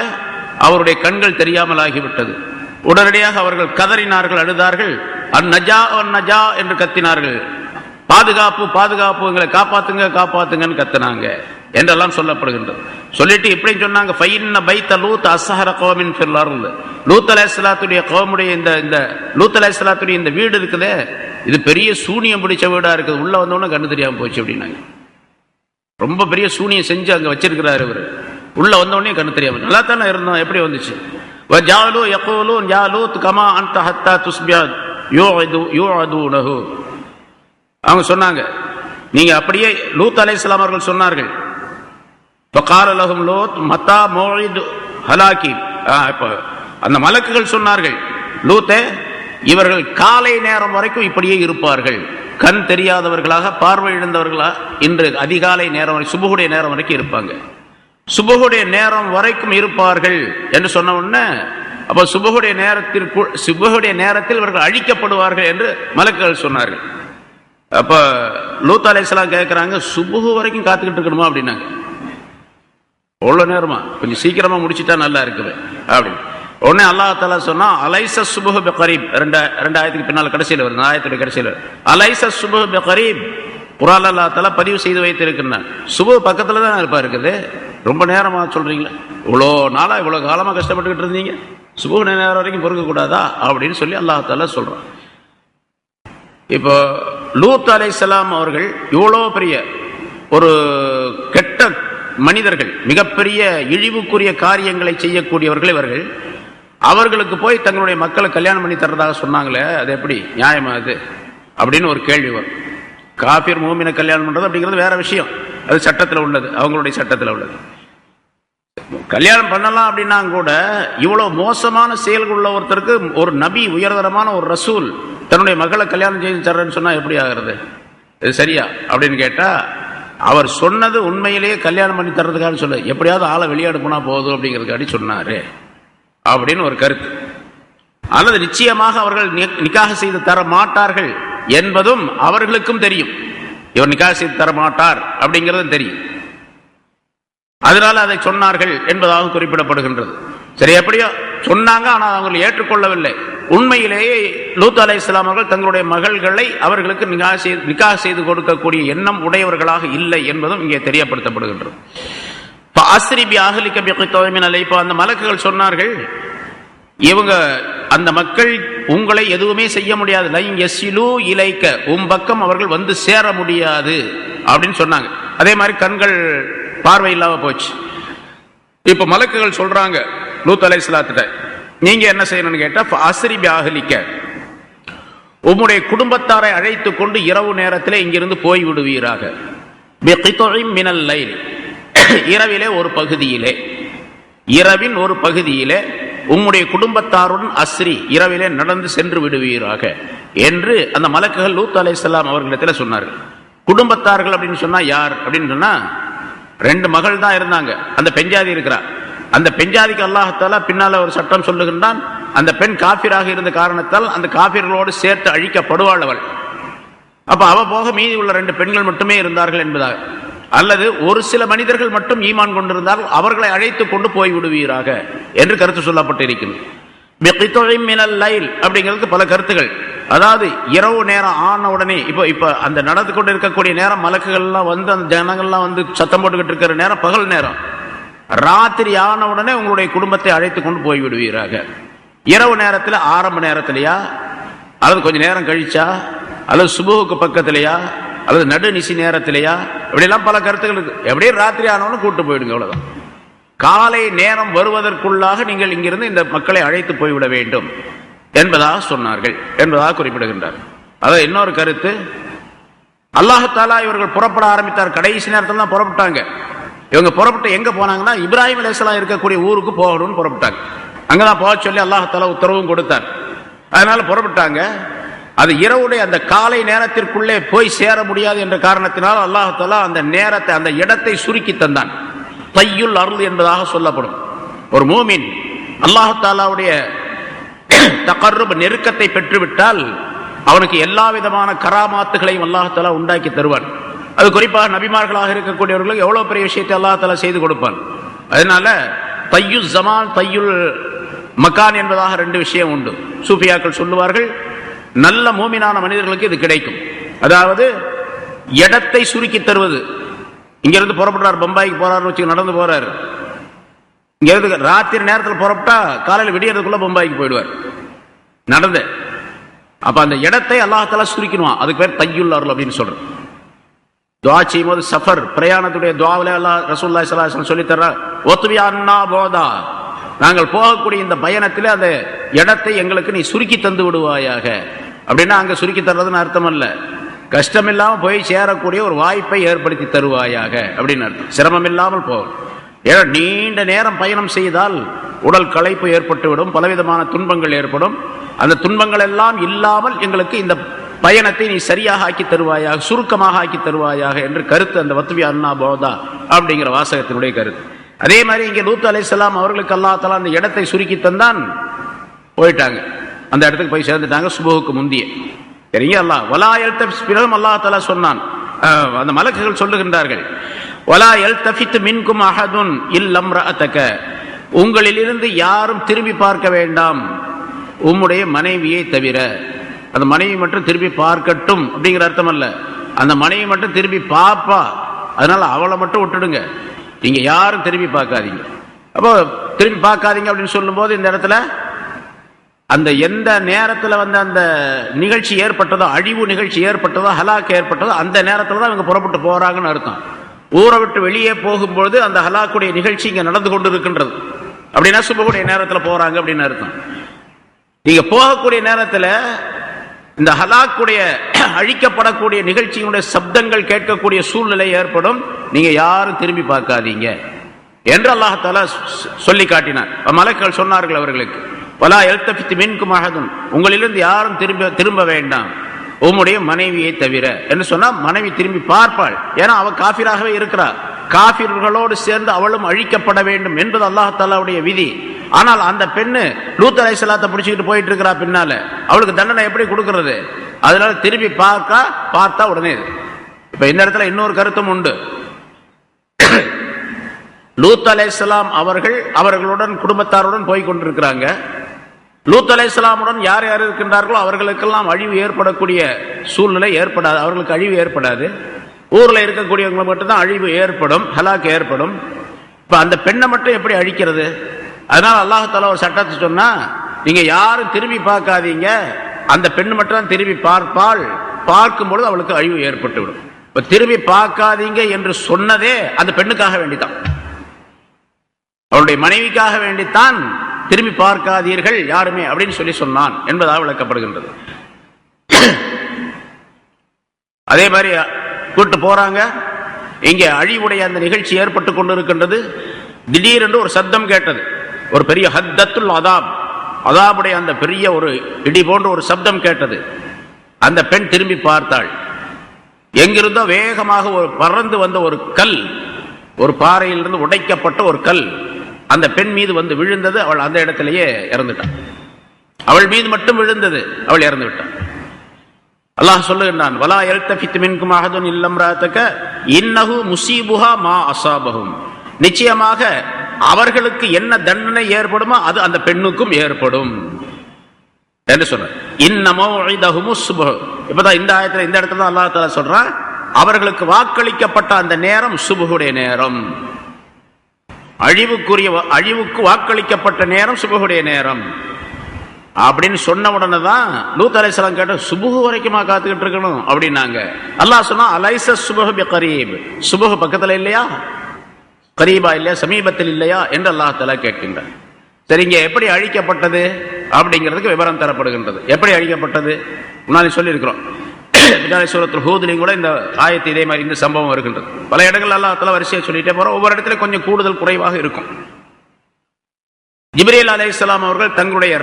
அவருடைய கண்கள் தெரியாமல் ஆகிவிட்டது. உடனடியாக அவர்கள் கதறினார்கள், அழுதார்கள். அந்நஜா அந்நஜா என்று கத்தினார்கள். பாதுகாப்பு பாதுகாப்பு, எங்களை காப்பாத்துங்க காப்பாத்துங்கன்னு கத்தினாங்க என்றெல்லாம் சொல்லப்படுகின்றது. சொல்லிட்டு இப்படி சொன்னாங்க, ஃபைன்ன பைத்த லூத் அஸ்ஹர கௌமின் ஃபில் அர்த், லூத் அலைஹிஸ்ஸலாத்துடைய கௌமுடைய இந்த லூத் அலைஹிஸ்ஸலாத்துடைய இந்த வீடு இருக்குதே, இது பெரிய சூனியம் பிடிச்ச வீடா இருக்குது, உள்ள வந்தோன்னு கண்ணு தெரியாம போச்சு அப்படின்னாங்க. ரொம்ப பெரிய சூனியம் செஞ்சு அங்க வச்சிருக்கிறாரு இவர். உள்ள வந்தோடனே கண்ணு தெரியாம, நல்லா தானே இருந்தோம், எப்படி வந்துச்சு? வஜாலு யகூலூன் யா லூத் கமா அன்த ஹத்தா துஸ்பியா யூஅதுனஹு, அவங்க சொன்னாங்க, நீங்க அப்படியே லூத் அலைஹிஸ்ஸலாம் அவர்கள் சொன்னார்கள், ஃபகால லஹும் லூத் மத்தா மௌஇது ஹலாகி, அந்த மலக்குகள் சொன்னார்கள், லூத்தே இவர்கள் காலை நேரம் வரைக்கும் இப்படியே இருப்பார்கள், கண் தெரியாதவர்களாக பார்வை இழந்தவர்களாக இன்று அதிகாலை நேரம் வரை சுபுகுடைய நேரம் வரைக்கும் இருப்பாங்க, சுபுகுடைய நேரம் வரைக்கும் இருப்பார்கள் என்று சொன்ன உடனே, அப்ப சுபுகுடைய நேரத்தில் இவர்கள் அழிக்கப்படுவார்கள் என்று மலக்குகள் சொன்னார்கள். அப்ப லூத் அலைஹிஸ்ஸலாம் கேட்கிறாங்க, சுபுகு வரைக்கும் காத்துக்கிட்டு இருக்கணுமா அப்படின்னாங்க. அவ்வளவு நேரமா, கொஞ்சம் சீக்கிரமா முடிச்சுட்டா நல்லா இருக்குது அப்படின்னு. உடனே அல்லாஹ் தஆலா சொன்னா, அலைஸ சுபுஹு பிகரீப், ரெண்டு ஆயத்துக்கு பின்னால் கடைசியில் வருது, ஆயத்துடைய கடைசியில், அலைஸ சுபுஹு பிகரீப், குர்ஆன்ல அல்லாஹ் தஆலா பதிவு செய்து வைத்திருக்கிறான். சுபுஹ் பக்கத்துல தான் இருப்பா இருக்குது, ரொம்ப நேரமா சொல்றீங்களா, இவ்வளோ நாளா இவ்வளோ காலமா கஷ்டப்பட்டுக்கிட்டு இருந்தீங்க, சுபுஹ் நேரம் வரைக்கும் பொறுக்க கூடாதா அப்படின்னு சொல்லி அல்லாஹ் தஆலா சொல்றான். இப்போ லூத் அலைஹிஸ்ஸலாம் அவர்கள் இவ்வளோ பெரிய ஒரு கெட்ட மனிதர்கள், மிகப்பெரிய இழிவுக்குரிய காரியங்களை செய்யக்கூடியவர்கள் இவர்கள். அவர்களுக்கு போய் தங்களுடைய மக்களை கல்யாணம் பண்ணி தர்றதாக சொன்னாங்களே, அது எப்படி நியாயமா அது அப்படின்னு ஒரு கேள்வி வரும். காபிர் மூமினை கல்யாணம் பண்றது அப்படிங்கிறது வேற விஷயம், அது சட்டத்தில் உள்ளது, அவங்களுடைய சட்டத்தில் உள்ளது. கல்யாணம் பண்ணலாம் அப்படின்னா கூட இவ்வளவு மோசமான செயல்கள் உள்ள ஒருத்தருக்கு ஒரு நபி, உயர்தரமான ஒரு ரசூல் தன்னுடைய மகளை கல்யாணம் செய்து தர்றேன்னு சொன்னா எப்படி ஆகிறது? இது சரியா அப்படின்னு கேட்டா, அவர் சொன்னது உண்மையிலேயே கல்யாணம் பண்ணி தர்றதுக்காக சொல்ல, எப்படியாவது ஆளை வெளியாடு போனா போதும் அப்படிங்கிறதுக்காண்டி சொன்னாரு அப்படின்னு ஒரு கருத்து. அல்லது நிச்சயமாக அவர்கள் நிக்காக செய்து தர மாட்டார்கள் என்பதும் அவர்களுக்கும் தெரியும், இவர் நிக்காக செய்து தர மாட்டார் அப்படிங்கிறதும் தெரியும், அதனால அதை சொன்னார்கள் என்பதாக குறிப்பிடப்படுகின்றது. சரி, எப்படியோ சொன்னாங்க, ஆனால் அவர்கள் ஏற்றுக்கொள்ளவில்லை. உண்மையிலேயே லூத் அலைஹிஸ்ஸலாம் அவர்கள் தங்களுடைய மகள்களை அவர்களுக்கு நிக்காஹ் செய்து கொடுக்கக்கூடிய எண்ணம் உடையவர்களாக இல்லை என்பதும் இங்கே தெரியப்படுத்தப்படுகின்றது. அந்த மலக்குகள் சொன்னார்கள், இவங்க அந்த மக்கள் உங்களை எதுவுமே செய்ய முடியாது, இலைக்க உம் பக்கம் அவர்கள் வந்து சேர முடியாது அப்படின்னு சொன்னாங்க. அதே மாதிரி கண்கள் பார்வை இல்லாம போச்சு. இப்ப மலக்குகள் சொல்றாங்க லூத் அலைஹிஸ்ஸலாத்திட்ட, நீங்க என்ன செய்யணும்னு கேட்டா, அஸ்ரி பிஅஹ்லிக, உம்முடைய குடும்பத்தாரை அழைத்து கொண்டு இரவு நேரத்தில் இங்கிருந்து போய் விடுவீராக, பிகித்இம் மினல் லைல், இரவிலே ஒரு பகுதியிலே, இரவின் ஒரு பகுதியிலே உம்முடைய குடும்பத்தாருடன் அஸ்ரி, இரவிலே நடந்து சென்று விடுவீராக என்று அந்த மலக்குகள் லூத் அலைஹிஸ்ஸலாம் அவர்களிடத்தில் சொன்னார்கள். குடும்பத்தார்கள் அப்படின்னு சொன்னா யார் அப்படின்னு சொன்னா, 2 மகள் தான் இருந்தாங்க, அந்த பெஞ்சாதி இருக்கிறார். அந்த பெஞ்சாதிக்கு அல்லாஹ் தஆலா பின்னால ஒரு சட்டம் சொல்லுகின்றான், அந்த பெண் காபிராக இருந்த காரணத்தால் அந்த காபிர்களோடு சேர்த்து அழிக்கப்படுவாள் அவள். அப்ப அவ போக மீதி உள்ள 2 பெண்கள் மட்டுமே இருந்தார்கள் என்பதாக, அல்லது ஒரு சில மனிதர்கள் மட்டும் ஈமான் கொண்டிருந்தால் அவர்களை அழைத்து கொண்டு போய் விடுவீராக என்று கருத்து சொல்லப்பட்டிருக்கிறது. பிகிதுஇம் மினல் லைல் அப்படிங்கிறதுக்கு பல கருத்துகள். அதாவது இரவு நேரம் ஆன உடனே இப்ப அந்த நடந்து கொண்டு இருக்கக்கூடிய நேரம் மலக்குகள்லாம் வந்து அந்த ஜனங்கள்லாம் வந்து சத்தம் போட்டுக்கிட்டு இருக்கிற நேரம் பகல் நேரம். ராத்திரி ஆன உடனே உங்களுடைய குடும்பத்தை அழைத்து கொண்டு போய் விடுவீராக. இரவு நேரத்தில் ஆரம்ப நேரத்திலையா, அல்லது கொஞ்ச நேரம் கழிச்சா, அல்லது சுபுவுக்கு பக்கத்திலையா, அல்லது நடுநிசி நேரத்திலையா, இப்படிலாம் பல கருத்துக்கள் இருக்கு. எப்படியே ராத்திரி ஆனவனு கூட்டு போயிடுங்க, அவ்வளவுதான். காலை நேரம் வருவதற்குள்ளாக நீங்கள் இங்கிருந்து இந்த மக்களை அழைத்து போய்விட வேண்டும் என்பதாக சொன்னார்கள் என்பதாக குறிப்பிடுகின்றார். அதாவது இன்னொரு கருத்து, அல்லாஹ் இவர்கள் புறப்பட ஆரம்பித்தார். கடைசி நேரத்தில் தான் புறப்பட்டாங்க. இவங்க புறப்பட்டு எங்க போனாங்கன்னா இப்ராஹிம் அலைஹிஸ்ஸலாம் இருக்கக்கூடிய ஊருக்கு போகணும்னு புறப்பட்டாங்க. அங்கதான் போக சொல்லி அல்லாஹ் உத்தரவும் கொடுத்தார். அதனால புறப்பட்டாங்க. அது இரவுடைய அந்த காலை நேரத்திற்குள்ளே போய் சேர முடியாது என்ற காரணத்தினால் அல்லாஹ் அந்த நேரத்தை, அந்த இடத்தை சுருக்கி தந்தான். தையுல் அருள் என்பதாக சொல்லப்படும். ஒரு மூமின் அல்லாஹ் தாலாவுடைய தகர்ருப் நெருக்கத்தை பெற்றுவிட்டால் அவனுக்கு எல்லா விதமான கராமாத்துகளையும் அல்லாஹ் தாலா உண்டாக்கி தருவான். அது குறிப்பாக நபிமார்களாக இருக்கக்கூடியவர்களுக்கு எவ்வளவு பெரிய விஷயத்தை அல்லாஹ் தாலா செய்து கொடுப்பான். அதனால தையுல் ஜமான் தையுல் மக்கான் என்பதாக ரெண்டு விஷயம் உண்டு. சூஃபியாக்கள் சொல்லுவார்கள், நல்ல மூமினான மனிதர்களுக்கு இது கிடைக்கும். அதாவது இடத்தை சுருக்கி தருவது. இங்கிருந்து புறப்படுறார், பம்பாய்க்கு போறாரு வச்சு நடந்து போறாரு. இங்க இருந்து ராத்திரி நேரத்தில் புறப்பட்டா காலையில் விடியறதுக்குள்ள பம்பாய்க்கு போயிடுவார் நடந்து. அப்ப அந்த இடத்தை அல்லாஹ் தஆலா சுருக்கிடுவான். அதுக்கு பேர் தையுல் அருள் அப்படின்னு சொல்றோம். துஆ செய்யும் போது சஃபர் பிரயாணத்துடைய துஆவிலே அல்லாஹ் ரசூலுல்லாஹி ஸல்லல்லாஹு அலைஹி வஸல்லம் சொல்லித் தர்றார், ஒத்வி அன்னா போதா, நாங்கள் போகக்கூடிய இந்த பயணத்தில் அந்த இடத்தை எங்களுக்கு நீ சுருக்கி தந்து விடுவாயாக. அப்படின்னா அங்க சுருக்கி தர்றதுன்னு அர்த்தம் அல்ல, கஷ்டம் இல்லாம போய் சேரக்கூடிய ஒரு வாய்ப்பை ஏற்படுத்தி தருவாயாக அப்படின்னு அர்த்தம். சிரமம் இல்லாமல் போகும். ஏன்னா நீண்ட நேரம் பயணம் செய்தால் உடல் களைப்பு ஏற்பட்டுவிடும், பலவிதமான துன்பங்கள் ஏற்படும். அந்த துன்பங்கள் எல்லாம் இல்லாமல் எங்களுக்கு இந்த பயணத்தை நீ சரியாக ஆக்கி தருவாயாக, சுருக்கமாக ஆக்கி தருவாயாக என்று கருத்து அந்த வத்வி அன்னா போதா அப்படிங்கிற வாசகத்தினுடைய கருத்து. அதே மாதிரி இங்கே லூத் அலைஹிஸ்ஸலாம் அவர்களுக்கு அல்லாஹ் தஆலா அந்த இடத்தை சுருக்கி தந்தான். போயிட்டாங்க, அந்த இடத்துக்கு போய் சேர்ந்துட்டாங்க சுபுவுக்கு முந்திய. சரிங்க, அல்லாஹ் வலா யல்தஃபித் பிறகும் அல்லாஹ் தஆலா சொன்னான். அந்த மலக்குகள் சொல்லுகின்றார்கள், வலா யல்தஃபித் மின்கும் அஹதுன் இல்லம்ரஅதக, உங்களிலிருந்து யாரும் திரும்பி பார்க்க வேண்டாம் உம்முடைய மனைவியை தவிர. அந்த மனைவி மட்டும் திரும்பி பார்க்கட்டும் அப்படிங்கிற அர்த்தம் அல்ல, அந்த மனைவி மட்டும் திரும்பி பார்ப்பா, அதனால அவளை மட்டும் விட்டுடுங்க, நீங்க யாரும் திரும்பி பார்க்காதீங்க. அப்போ திரும்பி பார்க்காதீங்க அப்படின்னு சொல்லும் போது இந்த இடத்துல அந்த எந்த நேரத்தில் வந்து அந்த நிகழ்ச்சி ஏற்பட்டதோ, அழிவு நிகழ்ச்சி ஏற்பட்டதோ, ஹலாக் ஏற்பட்டதோ, அந்த நேரத்தில் தான் இவங்க புறப்பட்டு போறாங்கன்னு அர்த்தம். ஊரை விட்டு வெளியே போகும்பொழுது அந்த ஹலாக்குடைய நிகழ்ச்சி இங்க நடந்து கொண்டு இருக்கின்றது. அப்படின்னா சுபகுடைய நேரத்தில் போறாங்க அப்படின்னு அர்த்தம். நீங்க போகக்கூடிய நேரத்தில் இந்த ஹலாக்குடைய அழிக்கப்படக்கூடிய நிகழ்ச்சியினுடைய சப்தங்கள் கேட்கக்கூடிய சூழ்நிலை ஏற்படும். நீங்க யாரும் திரும்பி பார்க்காதீங்க என்று அல்லாஹ் தஆலா சொல்லி காட்டினார். மலக்குகள் சொன்னார்கள் அவர்களுக்கு, வலா யல்தஃபித் மின்கும் அஹதுன், உங்களிலிருந்து யாரும் திரும்ப வேண்டாம் உம்முடைய மனைவியை தவிர என்று சொன்னா மனைவி திரும்பி பார்ப்பாள். ஏன்னா அவ காஃபிராகவே இருக்கிறார். காஃபிர்களோடு சேர்ந்து அவளும் அழிக்கப்பட வேண்டும் என்பது அல்லாஹ் தஆலாவுடைய விதி. ஆனால் அந்த பெண்ணு லூத் அலைஹிஸ்ஸலாத்தை பிடிச்சிக்கிட்டு போயிட்டு இருக்கிறா பின்னால, அவளுக்கு தண்டனை எப்படி கொடுக்கிறது? அதனால திரும்பி பார்த்தா உடனே. இப்ப இந்த இடத்துல இன்னொரு கருத்தும் உண்டு. லூத் அலைஹிஸ்ஸலாம் அவர்களுடன் குடும்பத்தாருடன் போய் கொண்டிருக்கிறாங்க. லூத் அலைஹிஸ்ஸலாமுடன் யார் யார் இருக்கின்றார்களோ அவர்களுக்கெல்லாம் அழிவு ஏற்படக்கூடிய சூழ்நிலை ஏற்படாது, அவர்களுக்கு அழிவு ஏற்படாது. ஊர்ல இருக்கக்கூடியவங்களுக்கு மட்டும்தான் அழிவு ஏற்படும், ஹலாக் ஏற்படும். இப்ப அந்த பெண்ணை மட்டும் எப்படி அழிக்கிறது? அதனால அல்லாஹ் தஆலா ஒரு சட்டத்தை சொன்னா, நீங்க யாரும் திரும்பி பார்க்காதீங்க, அந்த பெண்ணு மட்டும் தான் திரும்பி பார்ப்பாள், பார்க்கும்பொழுது அவளுக்கு அழிவு ஏற்பட்டு விடும். இப்ப திரும்பி பார்க்காதீங்க என்று சொன்னதே அந்த பெண்ணுக்காக வேண்டித்தான், அவளுடைய மனைவிக்காக வேண்டித்தான் திரும்பி பார்க்காதீர்கள் யாருமே அப்படின்னு சொல்லி சொன்னான் என்பதாக விளக்கப்படுகின்றது. அதே மாதிரி கூட்டு போறாங்க. இங்கே அழிவுடைய அந்த நிகழ்ச்சி ஏற்பட்டு கொண்டிருக்கின்றது. திடீரென்று ஒரு சத்தம் கேட்டது, ஒரு பெரிய ஹத்தத்துல் அதாபுடைய அந்த பெரிய ஒரு இடி போன்ற ஒரு சப்தம் கேட்டது. அந்த பெண் திரும்பி பார்த்தாள். எங்கிருந்தோ வேகமாக ஒரு பறந்து வந்த ஒரு கல், ஒரு பாறையிலிருந்து உடைக்கப்பட்ட ஒரு கல் அந்த பெண் மீது வந்து விழுந்தது. அவள் அந்த இடத்திலேயே இறந்துட்டாள். அவள் மீது மட்டும் விழுந்தது, அவள் இறந்து விட்டாள். அல்லாஹ் சொல்லுகிறான், வலா யல்தஃபித் மின்கும் அஹதுன் இல்லம்ரஅதக இன்னஹு முஸீபுஹா மா அஸாபஹும், நிச்சயமாக அவர்களுக்கு என்ன தண்டனை ஏற்படுமோ அது அந்த பெண்ணுக்கும் ஏற்படும் என்று சொல்ற. இப்பதான் இந்த ஆயத்துல இந்த இடத்துல தான் அல்லாஹ் தஆலா சொல்றான், அவர்களுக்கு வாக்களிக்கப்பட்ட அந்த நேரம் சுபுடைய நேரம், அழிவுக்கு வாக்களிக்கப்பட்ட நேரம் சுபுடைய நேரம் அப்படின்னு சொன்ன உடனே தான் லூத் அலைஹிஸ்ஸலாம் கேட்ட, சுபுஹு வரைக்குமா காத்துக்கிட்டு இருக்கணும் அப்படின்னாங்க. அல்லாஹ் சொன்னா அலைஸ சுபஹு பிகரீப், சுபஹு பக்கத்துல இல்லையா, கரீபா இல்லையா, சமீபத்தில் இல்லையா என்று அல்லாஹ் தஆலா கேட்கின்றார். சரி, இங்க எப்படி அழிக்கப்பட்டது அப்படிங்கிறதுக்கு விவரம் தரப்படுகின்றது. எப்படி அழிக்கப்பட்டது முன்னாடி சொல்லி இருக்கிறோம். சூரத்துல் ஹூத்லையும் கூட இந்த ஆயத்து இதே மாதிரி இந்த சம்பவம் வருகின்றது. பல இடங்கள் அல்லாஹ் தஆலா வரிசையை சொல்லிட்டே போறோம். ஒவ்வொரு இடத்துல கொஞ்சம் கூடுதல் குறைவாக இருக்கும். ஜிப்ரீல் அலைஹிஸ்ஸலாம் அவர்கள் தங்களுடைய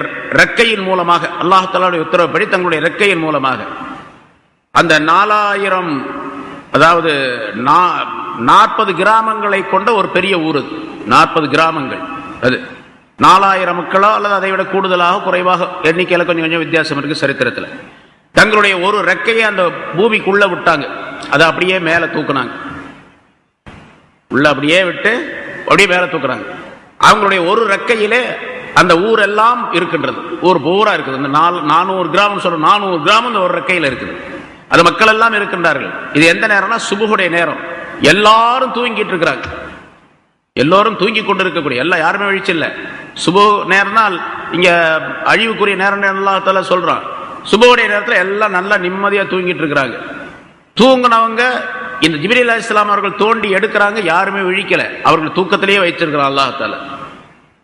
ரெக்கையின் மூலமாக, அல்லாஹ் தஆலாவுடைய உத்தரவுப்படி தங்களுடைய ரெக்கையின் மூலமாக அந்த 4000, அதாவது 40 கிராமங்களை கொண்ட ஒரு பெரிய ஊர், 40 கிராமங்கள், அது 4000 மக்களோ அல்லது அதை விட கூடுதலாக குறைவாக எண்ணிக்கையில் கொஞ்சம் கொஞ்சம் வித்தியாசம் இருக்கு சரித்திரத்தில். தங்களுடைய ஒரு ரெக்கையை அந்த பூமிக்குள்ள விட்டாங்க, அதை அப்படியே மேலே தூக்குனாங்க, உள்ள அப்படியே விட்டு அப்படியே மேலே தூக்குறாங்க. அவங்களுடைய ஒரு ரெக்கையிலே அந்த ஊரெல்லாம் இருக்கின்றது, ஊர் பூரா இருக்குது. இந்த 400 கிராமம் சொல்ற 400 கிராமம் இந்த ஒரு ரெக்கையில் இருக்குது. அது மக்கள் எல்லாம் இருக்கின்றார்கள். இது எந்த நேரம்னா சுபுடைய நேரம். எல்லாரும் தூங்கிட்டு இருக்கிறாங்க, எல்லோரும் தூங்கி கொண்டு இருக்கக்கூடிய, எல்லாம் யாருமே விழிச்சு இல்லை. சுபு நேரம்னால் இங்க அழிவுக்குரிய நேரம் அல்லாஹ் தஆலா சொல்றான். சுபுடைய நேரத்தில் எல்லாம் நல்லா நிம்மதியா தூங்கிட்டு இருக்கிறாங்க. தூங்கினவங்க இந்த ஜிப்ரீல் அலைஹிஸ்ஸலாம் அவர்கள் தோண்டி எடுக்கிறாங்க, யாருமே விழிக்கல, அவர்கள் தூக்கத்திலேயே வைச்சிருக்கிறான் அல்லாஹ் தஆலா.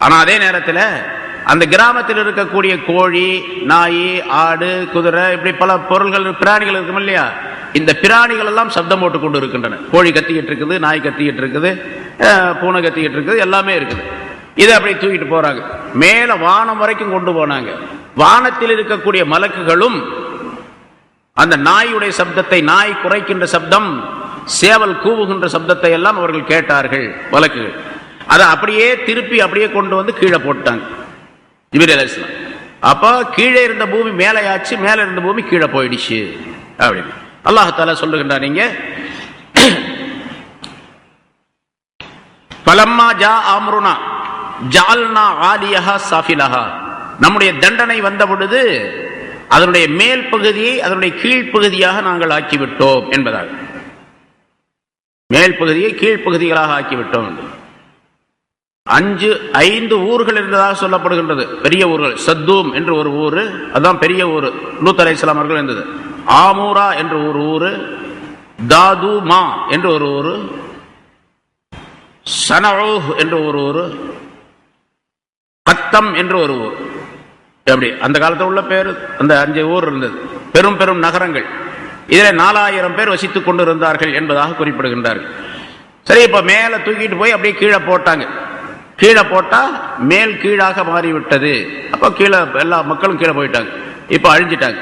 ஆனா அதே நேரத்தில் அந்த கிராமத்தில் இருக்கக்கூடிய கோழி, நாய், ஆடு, குதிரை, இப்படி பல பொருள்கள், பிராணிகள் இருக்கும் இல்லையா, இந்த பிராணிகள் எல்லாம் சப்தம் போட்டு கொண்டு இருக்கின்றன. கோழி கத்திக்கிட்டு இருக்குது, நாய் கத்திக்கிட்டு இருக்குது, பூனை கத்திக்கிட்டு இருக்குது, எல்லாமே இருக்குது. இதை அப்படி தூக்கிட்டு போறாங்க, மேல வானம் வரைக்கும் கொண்டு போனாங்க. வானத்தில் இருக்கக்கூடிய மலக்குகளும் அந்த நாயுடைய சப்தத்தை, நாய் குறைக்கின்ற சப்தம், சேவல் கூவுகின்ற சப்தத்தை எல்லாம் அவர்கள் கேட்டார்கள், மலக்குகள். அதை அப்படியே திருப்பி அப்படியே கொண்டு வந்து கீழே போட்டாங்க ஜிப்ரீல் அலைஹிஸ்ஸலாம். அப்ப கீழே இருந்த பூமி மேலையாச்சு, மேல இருந்த பூமி கீழே போயிடுச்சு அப்படின்னு அல்லாஹ் தஆலா சொல்லுகின்றார். நீங்க பலம்மா ஜா அம்ருனா ஜஅல்னா ஆலியஹா சாஃபிலஹா, நம்முடைய தண்டனை வந்த பொழுது அதனுடைய மேல் பகுதியை அதனுடைய கீழ்ப்பகுதியாக நாங்கள் ஆக்கிவிட்டோம் என்பதாக, மேல் பகுதியை கீழ்ப்பகுதிகளாக ஆக்கிவிட்டோம். 5 ஊர்கள் இருந்ததாக சொல்லப்படுகின்றது, பெரிய ஊர்கள். சத்தூம் என்று ஒரு ஊரு, அதுதான் பெரிய ஊரு, லூத் அலைஹிஸ்ஸலாம் அவர்கள் இருந்தது. ஆமூரா என்று ஒரு ஊரு, தாதுமா என்று ஒரு ஊரு, சனஊஹ் என்று ஒரு ஊரு, கத்தம் என்று ஒரு ஊர். எப்படி அந்த காலத்தில் உள்ள பேர், அந்த 5 ஊர் இருந்தது, பெரும் பெரும் நகரங்கள். இதில் 4000 பேர் வசித்துக் கொண்டு இருந்தார்கள் என்பதாக குறிப்பிடுகின்றார்கள். சரி, இப்ப மேல தூக்கிட்டு போய் அப்படியே கீழே போட்டாங்க. கீழே போட்டா மேல் கீழாக மாறிவிட்டது. அப்ப கீழே எல்லா மக்களும் கீழே போயிட்டாங்க, இப்ப அழிஞ்சிட்டாங்க.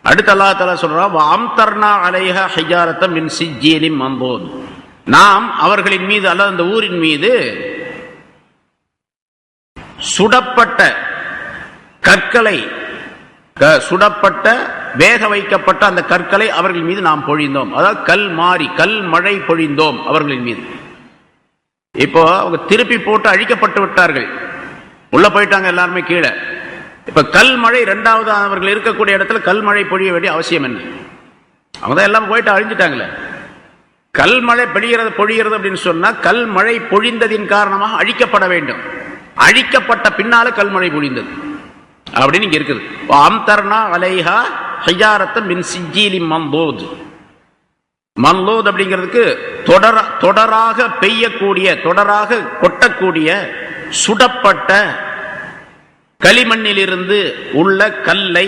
அடுத்து அல்லாஹ் தஆலா சொல்றான், அம்தர்னா அலைஹா ஹிஜாரத்தம் மின் சிஜ்ஜீலின் மந்தூத், நாம் அவர்களின் மீது அல்லது அந்த ஊரின் மீது சுடப்பட்ட கற்களை, சுடப்பட்ட வேக வைக்கப்பட்ட அந்த கற்களை அவர்கள் மீது நாம் பொழிந்தோம். அதாவது கல் மழை பொழிந்தோம் அவர்களின் மீது. இப்போ அவங்க திருப்பி போட்டு அழிக்கப்பட்டு விட்டார்கள், உள்ள போயிட்டாங்க எல்லாருமே கீழே. இப்ப கல் மழை, 2வது அவர்கள் இருக்கக்கூடிய இடத்துல கல் மழை பொழிய வேண்டிய அவசியம் என்ன? அவங்க தான் எல்லாம் போயிட்டு அழிஞ்சிட்டாங்களே. கல் மழை பொழிகிறது அப்படின்னு சொன்னா கல் மழை பொழிந்ததின் காரணமாக அழிக்கப்பட வேண்டும். அழிக்கப்பட்ட பின்னால கல்மழை பொழிந்தது அப்படின்னு இங்க இருக்குது. அம்தர்னா அலைஹா ஹிஜாரத்தம் மின் சிஜ்ஜீலின் மந்தூத். மந்தூத் அப்படிங்கிறதுக்கு தொடராக பெய்யக்கூடிய, தொடராக கொட்டக்கூடிய சுடப்பட்ட களிமண்ணிலிருந்து உள்ள கல்லை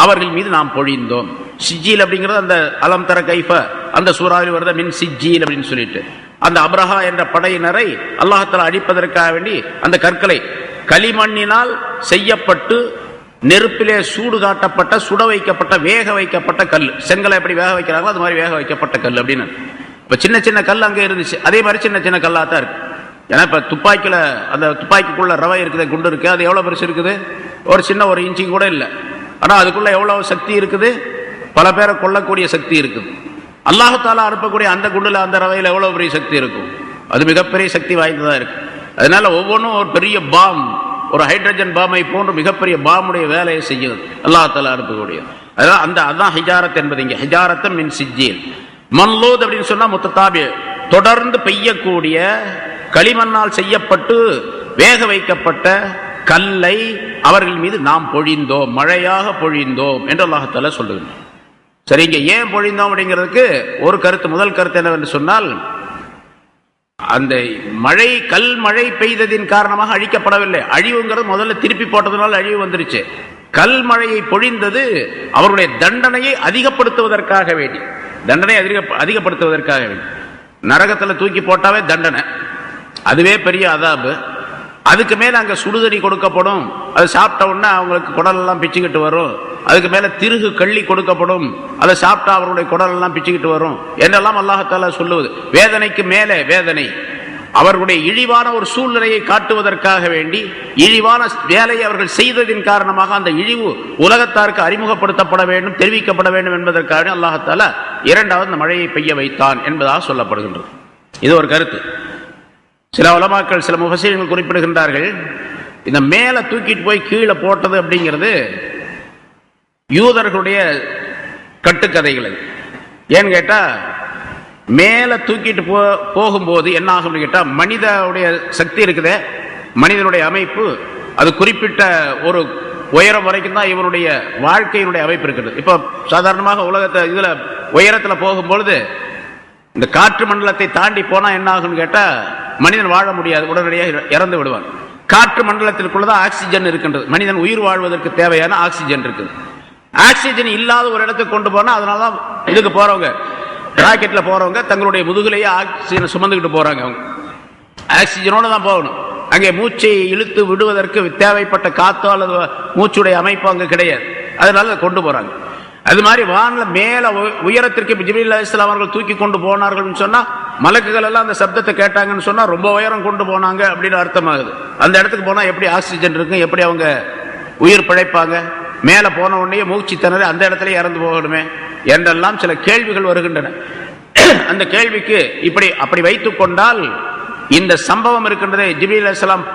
அவர்கள் மீது நாம் பொழிந்தோம். சிஜ்ஜீல் அப்படிங்கிறது அந்த அலம் தர கைஃப அந்த சூறாவில் வருத மின் சிஜ்ஜீல் அப்படின்னு சொல்லிட்டு, அந்த அப்ரஹா என்ற படையினரை அல்லாஹ் தஆலா அழிப்பதற்காக வேண்டி அந்த கற்களை களிமண்ணினால் செய்யப்பட்டு நெருப்பிலே சூடு காட்டப்பட்ட, சுட வைக்கப்பட்ட, வேக வைக்கப்பட்ட கல். செங்கலை எப்படி வேக வைக்கிறாங்களோ அது மாதிரி வேக வைக்கப்பட்ட கல் அப்படின்னு. இப்ப சின்ன சின்ன கல் அங்கே இருந்துச்சு, அதே மாதிரி சின்ன சின்ன கல்லா தான் இருக்கு. ஏன்னா இப்ப துப்பாக்கியில அந்த துப்பாக்கிக்குள்ள ரவை இருக்குது, குண்டு இருக்கு, அது எவ்வளவு பெருசு இருக்குது? ஒரு சின்ன 1 இன்ச்சு கூட இல்லை. ஆனா அதுக்குள்ள எவ்வளவு சக்தி இருக்குது? பல பேரை கொல்லக்கூடிய சக்தி இருக்குது. அல்லாஹ் தஆலா அனுப்பக்கூடிய அந்த குண்டுல, அந்த ரவையில எவ்வளவு பெரிய சக்தி இருக்கும்? அது மிகப்பெரிய சக்தி வாய்ந்ததா இருக்கு. அதனால ஒவ்வொன்றும் ஒரு பெரிய பாம், ஒரு ஹைட்ரஜன் பாமை போன்று மிகப்பெரிய பாமுடைய வேலையை செய்யுது அல்லாஹ் தஆலா அனுப்பக்கூடியது. அதனால அதான் ஹிஜாரத் என்பது. இங்க ஹிஜாரத்தம் மின் சிஜ்ஜீல். மன்லூத் அப்படின்னு சொன்னா முத்ததாபி, தொடர்ந்து பெய்யக்கூடிய களிமண்ணால் செய்யப்பட்டு வேக வைக்கப்பட்ட கல்லை அவர்கள் மீது நாம் பொழிந்தோம், மழையாக பொழிந்தோம் என்று அல்லாஹ் தஆலா சொல்லுகிறார். சரி, இங்க ஏன் பொழிந்தோம் அப்படிங்கிறதுக்கு ஒரு கருத்து. முதல் கருத்து என்னவென்று சொன்னால், அந்த மழை கல் மழை பெய்ததின் காரணமாக அழிக்கப்படவில்லை. அழிவுங்கிறது முதல்ல திருப்பி போட்டதுனால அழிவு வந்துருச்சு. கல் மழையை பொழிந்தது அவருடைய தண்டனையை அதிகப்படுத்துவதற்காக வேண்டி, தண்டனை அதிகப்படுத்துவதற்காக வேண்டி. நரகத்தில் தூக்கி போட்டாவே தண்டனை, அதுவே பெரிய அதாபு. அதுக்கு மேல அங்க சுடுதண்ணி கொடுக்கப்படும், அதை சாப்பிட்ட உடனே அவங்களுக்கு குடல் எல்லாம் பிச்சுக்கிட்டு வரும். அதுக்கு மேல திருகு கள்ளி கொடுக்கப்படும், அதை சாப்பிட்டா அவருடைய குடல் எல்லாம் பிச்சுக்கிட்டு வரும் என்றெல்லாம் அல்லாஹ் தஆலா சொல்லுவது. வேதனைக்கு மேலே வேதனை. அவர்களுடைய இழிவான ஒரு சூழ்நிலையை காட்டுவதற்காக வேண்டி, இழிவான வேலையை அவர்கள் செய்ததின் காரணமாக அந்த இழிவு உலகத்தாருக்கு அறிமுகப்படுத்தப்பட வேண்டும், தெரிவிக்கப்பட வேண்டும் என்பதற்காக அல்லாஹ் தஆலா இரண்டாவது இந்த மழையை பெய்ய வைத்தான் என்பதாக சொல்லப்படுகின்றது. இது ஒரு கருத்து. சில உலமாக்கள், சில முஃபஸ்ஸீர்கள் குறிப்பிடுகின்றார்கள், இந்த மேல தூக்கிட்டு போய் கீழே போட்டது அப்படிங்கிறது யூதர்களுடைய கட்டுக்கதைகள். ஏன்னு கேட்டா, மேல தூக்கிட்டு போகும்போது என்ன ஆகும் கேட்டா, மனிதனுடைய சக்தி இருக்குதே, மனிதனுடைய அமைப்பு, அது குறிப்பிட்ட ஒரு உயரம் வரைக்கும் தான் இவருடைய வாழ்க்கையினுடைய அமைப்பு இருக்குது. இப்போ சாதாரணமாக உலகத்தை இதுல உயரத்துல போகும்பொழுது இந்த காற்று மண்டலத்தை தாண்டி போனா என்ன ஆகும் கேட்டா, மனிதன் வாழ முடியாது, உடனடியாக இறந்து விடுவான். காற்று மண்டலத்திற்குள்ளதான் ஆக்சிஜன் இருக்கின்றது. மனிதன் உயிர் வாழ்வதற்கு தேவையான ஆக்சிஜன் இருக்குது. ஆக்சிஜன் இல்லாத ஒரு இடத்துக்கு கொண்டு போனா, அதனாலதான் இதுக்கு போறவங்க, ராக்கெட்ல போறவங்க தங்களுடைய முதுகிலேயே ஆக்சிஜனை சுமந்துக்கிட்டு போறாங்க. அவங்க ஆக்சிஜனோட தான் போகணும். அங்கே மூச்சை இழுத்து விடுவதற்கு தேவைப்பட்ட காத்தோ அல்லது மூச்சுடைய அமைப்பு அங்க கிடையாது, அதனால கொண்டு போறாங்க. அது மாதிரி வானில மேல உயரத்திற்கு ஜிப்ரீல் அலைஹிஸ்ஸலாம் அவர்கள் தூக்கி கொண்டு போனார்கள் சொன்னா, மலக்குகள் எல்லாம் அந்த சப்தத்தை கேட்டாங்கன்னு சொன்னா ரொம்ப உயரம் கொண்டு போனாங்க அப்படின்னு அர்த்தமாகுது. அந்த இடத்துக்கு போனா எப்படி ஆக்சிஜன் இருக்கும், எப்படி அவங்க உயிர் பிழைப்பாங்க? மேல போன உடனே மூச்சு திணறி அந்த இடத்துல இறந்து போகணுமே என்றெல்லாம் சில கேள்விகள் வருகின்றன. அந்த கேள்விக்கு அப்படி வைத்துக் கொண்டால், இந்த சம்பவம் இருக்கின்றதே, ஜிப்ரீல் அலைஹிஸ்ஸலாம்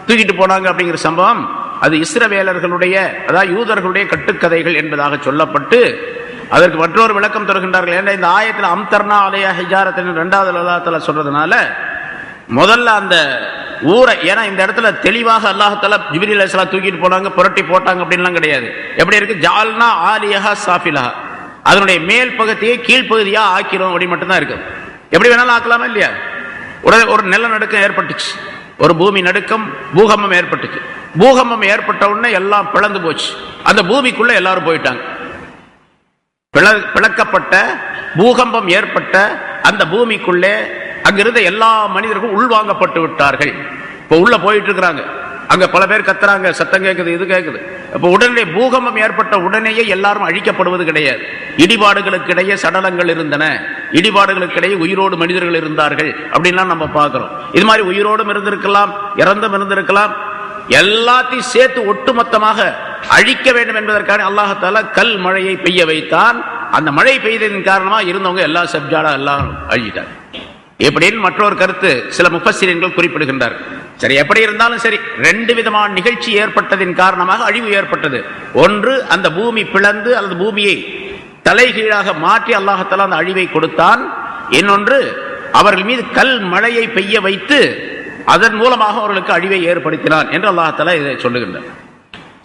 தூக்கிட்டு போனாங்க அப்படிங்கிற சம்பவம், அது இஸ்ரவேலர்களுடைய, அதாவது யூதர்களுடைய கட்டுக்கதைகள் என்பதாக சொல்லப்பட்டு, அதற்கு மற்றொரு விளக்கம் தருகின்றார்கள். ஏன்னா இந்த ஆயத்தில் அம்தர்னா அலையா ஹிஜாரத்தின் இரண்டாவது அல்லாஹ் தஆலா சொல்றதுனால, முதல்ல அந்த ஊரை, ஏன்னா இந்த இடத்துல தெளிவாக அல்லாஹ் தஆலா ஜிப்ரீல் அலைஹிஸ்ஸலாம் தூக்கிட்டு போனாங்க, புரட்டி போட்டாங்க அப்படின்லாம் கிடையாது. எப்படி இருக்கு, ஜால்னா ஆலியஹா சாஃபிலஹா, அதனுடைய மேல் பகுதியை கீழ்ப்பகுதியா ஆக்கிறோம் அப்படி மட்டும்தான் இருக்கு. எப்படி வேணாலும் ஆக்கலாமா இல்லையா? ஒரு நிலநடுக்கம் ஏற்பட்டுச்சு, ஒரு பூமி நடுக்கம், பூகம்பம் ஏற்பட்டுச்சு. பூகம்பம் ஏற்பட்ட உடனே எல்லாம் பிளந்து போச்சு, அந்த பூமிக்குள்ள எல்லாரும் போயிட்டாங்க. பிளக்கப்பட்ட பூகம்பம் ஏற்பட்ட அந்த பூமிக்குள்ளே அங்கிருந்த எல்லா மனிதர்களும் உள்வாங்கப்பட்டு விட்டார்கள். இப்ப உள்ள போயிட்டு இருக்கிறாங்க, அங்க பல பேர் கத்துறாங்க, சத்தம் கேட்குது, இது கேட்குது. அப்ப உடனே பூகம்பம் ஏற்பட்ட உடனேயே எல்லாரும் அழிக்கப்படுவது கிடையாது. இடிபாடுகளுக்கு இடையே சடலங்கள் இருந்தன, இடிபாடுகளுக்கு இடையே உயிரோடு மனிதர்கள் இருந்தார்கள் அப்படின்லாம் நம்ம பார்க்கிறோம். இது மாதிரி உயிரோடும் இருந்திருக்கலாம், இறந்தும் இருந்திருக்கலாம். எல்லாத்தையும் சேர்த்து ஒட்டுமொத்தமாக அழிக்க வேண்டும் என்பதற்காக அல்லாஹ் தஆலா கல் மழையை பெய்ய வைத்தான். அந்த மழை பெய்ததின் காரணமாக இருந்தவங்க எல்லா சப்ஜாடா எல்லாம் அழிட்டாங்க. எப்படின்னு மற்றொரு கருத்து சில முஃபஸ்ஸீர்கள் குறிப்பிடுகின்றார். சரி, எப்படி இருந்தாலும் சரி, ரெண்டு விதமான நிகழ்ச்சி ஏற்பட்டதின் காரணமாக அழிவு ஏற்பட்டது. ஒன்று, அந்த பூமி பிளந்து அல்லது பூமியை தலைகீழாக மாற்றி அல்லாஹ் தஆலா அந்த அழிவை கொடுத்தான். இன்னொன்று, அவர்கள் மீது கல் மழையை பெய்ய வைத்து அதன் மூலமாக அவர்களுக்கு அழிவை ஏற்படுத்தினான் என்று அல்லாஹ் தஆலா இதை சொல்லுகின்றார்.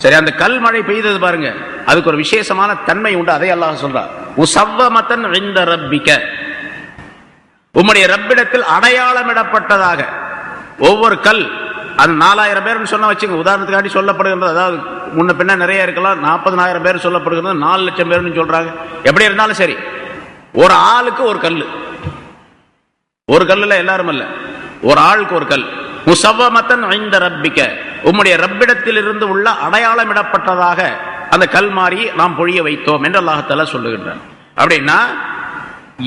சரி, அந்த கல் மழை பெய்தது பாருங்க, அதுக்கு ஒரு விசேஷமான தன்மை உண்டு. அதை அல்லாஹ் சொல்றார், உஸவ்வமத்தன் இன்த ரப்பிக, உம்முடைய ரப்பிடத்தில் அடையாளமிடப்பட்டதாக. ஒவ்வொரு கல், அது 4000 பேர்னு சொன்ன வச்சுங்க, உதாரணத்துக்காண்டி சொல்லப்படுகின்றது. அதாவது முன்ன பின்ன நிறைய இருக்கலாம், 40,000 பேர் சொல்லப்படுகிறது, 4 லட்சம் பேர்னு சொல்றாங்க. எப்படி இருந்தாலும் சரி, ஒரு ஆளுக்கு ஒரு கல், ஒரு கல்லுல எல்லாரும் அல்ல, ஒரு ஆளுக்கு ஒரு கல். முஸவ்வமத்தன் இன்த ரப்பிக, உம்முடைய ரப்பிடத்தில் இருந்து உள்ள அடையாளமிடப்பட்டதாக அந்த கல் மாறி நாம் பொழிய வைத்தோம் என்று அல்லாஹ் தஆலா சொல்லுகின்றார். அப்படின்னா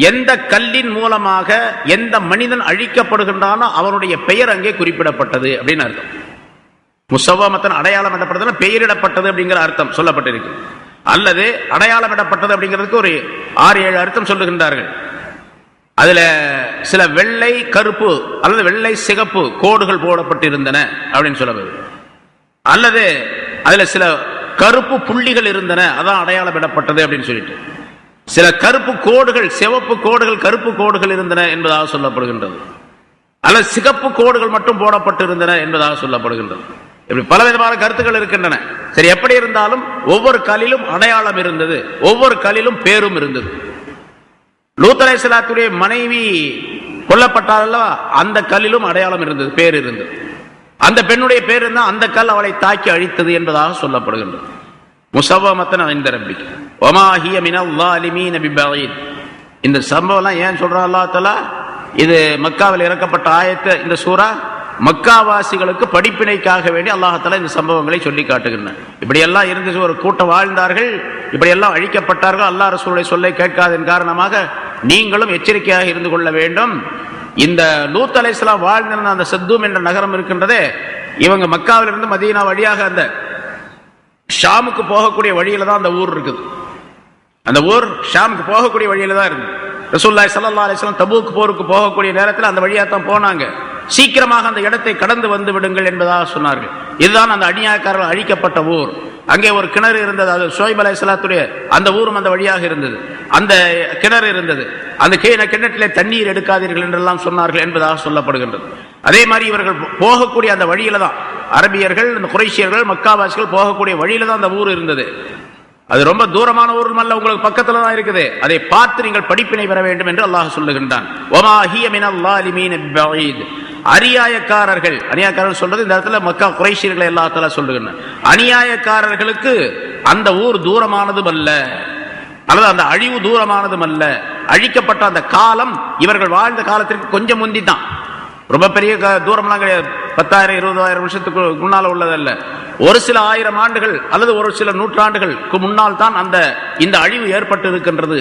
எந்த கல்லின் மூலமாக எந்த மனிதன் அழிக்கப்படுகின்றானோ அவனுடைய பெயர் அங்கே குறிப்பிடப்பட்டது அப்படின்னு அர்த்தம். முஸவ்வமத்தன் அடையாளமிடப்பட்டது, பெயரிடப்பட்டது அப்படிங்கிற அர்த்தம் சொல்லப்பட்டிருக்கு. அல்லது அடையாளமிடப்பட்டது அப்படிங்கிறதுக்கு ஒரு 6-7 அர்த்தம் சொல்லுகின்றார்கள். அதுல சில வெள்ளை கருப்பு அல்லது வெள்ளை சிகப்பு கோடுகள் போடப்பட்டிருந்தன அப்படின்னு சொல்லப்படுது. அல்லது அதுல சில கருப்பு புள்ளிகள் இருந்தன, அதான் அடையாளமிடப்பட்டது அப்படின்னு சொல்லிட்டு சில கருப்பு கோடுகள், சிவப்பு கோடுகள், கருப்பு கோடுகள் இருந்தன என்பதாக சொல்லப்படுகின்றது. அல்லது சிகப்பு கோடுகள் மட்டும் போடப்பட்டிருந்தன என்பதாக சொல்லப்படுகின்றது. இப்படி பலவிதமான கருத்துக்கள் இருக்கின்றன. சரி, எப்படி இருந்தாலும் ஒவ்வொரு கல்லிலும் அடையாளம் இருந்தது, ஒவ்வொரு கல்லிலும் பேரும் இருந்தது. லூத் அலைஹிஸ்ஸலாத்துடைய மனைவி கொல்லப்பட்டால் அந்த கல்லிலும் அடையாளம் இருந்தது, பேர் இருந்தது. அந்த பெண்ணுடைய பேர் இருந்தால் அந்த கல் அவளை தாக்கி அழித்தது என்பதாக சொல்லப்படுகின்றது. முஸவ்வமத்தன் இன்த ரப்பிக் வமா ஹிய மினல் ஸாலிமீன பிபஈத். இந்த சம்பவம்லாம் ஏன் சொல்றான் அல்லாஹ் தஆலா? இது மக்காவில் இறக்கப்பட்ட ஆயத்து. இந்த சூரா மக்காவாசிகளுக்கு படிப்பினைக்காக வேண்டி அல்லாஹ் தஆலா இந்த சம்பவங்களை சொல்லி காட்டுகின்றன. இப்படியெல்லாம் இருந்துச்சு, ஒரு கூட்டம் வாழ்ந்தார்கள், இப்படியெல்லாம் அழிக்கப்பட்டார்கள். அல்லாஹ் ரசூலுடைய சொல்லை கேட்காதன் காரணமாக நீங்களும் எச்சரிக்கையாக இருந்து கொள்ள வேண்டும். இந்த லூத் அலைஹிஸ்ஸலாம் வாழ்ந்திருந்த அந்த சத்தூம் என்ற நகரம் இருக்கின்றதே, இவங்க மக்காவிலிருந்து மதீனா வழியாக அந்த ஷாமுக்கு போகக்கூடிய வழியில தான் அந்த ஊர் இருக்குது. அந்த ஊர் ஷாமுக்கு போகக்கூடிய வழியில தான் இருக்கு. ரசூலுல்லாஹி ஸல்லல்லாஹு அலைஹி வஸல்லம் தபூக் போருக்கு போகக்கூடிய நேரத்தில் அந்த வழியாக தான் போனாங்க. சீக்கிரமாக அந்த இடத்தை கடந்து வந்து விடுங்கள் என்பதாக சொன்னார்கள். இதுதான் அந்த அநியாயக்காரர்கள் அழிக்கப்பட்ட ஊர். அங்கே ஒரு கிணறு இருந்தது, அது ஷுஐப் அலைஹிஸ்ஸலாத்துடைய அந்த ஊரும் அந்த வழியாக இருந்தது. அந்த கிணறு இருந்தது, அந்த கிணற்றிலே தண்ணீர் எடுக்காதீர்கள் என்றெல்லாம் சொன்னார்கள் என்பதாக சொல்லப்படுகின்றது. அதே மாதிரி இவர்கள் போகக்கூடிய அந்த வழியில தான் அரபியர்கள், இந்த குறைஷியர்கள், மக்காவாசிகள் போகக்கூடிய வழியில தான் அந்த ஊர் இருந்தது. அது ரொம்ப தூரமான ஊர் அல்ல, உங்களுக்கு பக்கத்துல தான் இருக்குது. அதை பார்த்து நீங்கள் படிப்பினை பெற வேண்டும் என்று அல்லாஹ் சொல்லுகின்றான். வமா ஹிய மினல் ஸாலிமீன பிபஈத். அநியாயக்காரர்கள், அநியாயக்காரர்கள் சொல்றது இந்த இடத்துல மக்கா குறைஷியர்களை அல்லாஹ் தஆலா சொல்லுகின்றான். அநியாயக்காரர்களுக்கு அந்த ஊர் தூரமானதும் அல்ல, அல்லது அந்த அழிவு தூரமானதும் அல்ல. அழிக்கப்பட்ட அந்த காலம் இவர்கள் வாழ்ந்த காலத்திற்கு கொஞ்சம் முந்தி தான், ரொம்ப பெரிய தூரம்லாம் கிடையாது. 10,000 20,000 வருஷத்துக்கு முன்னால உள்ளதல்ல. ஒரு சில ஆயிரம் ஆண்டுகள் அல்லது ஒரு சில நூற்றாண்டுகளுக்கு முன்னால் தான் இந்த அழிவு ஏற்பட்டு இருக்கின்றது.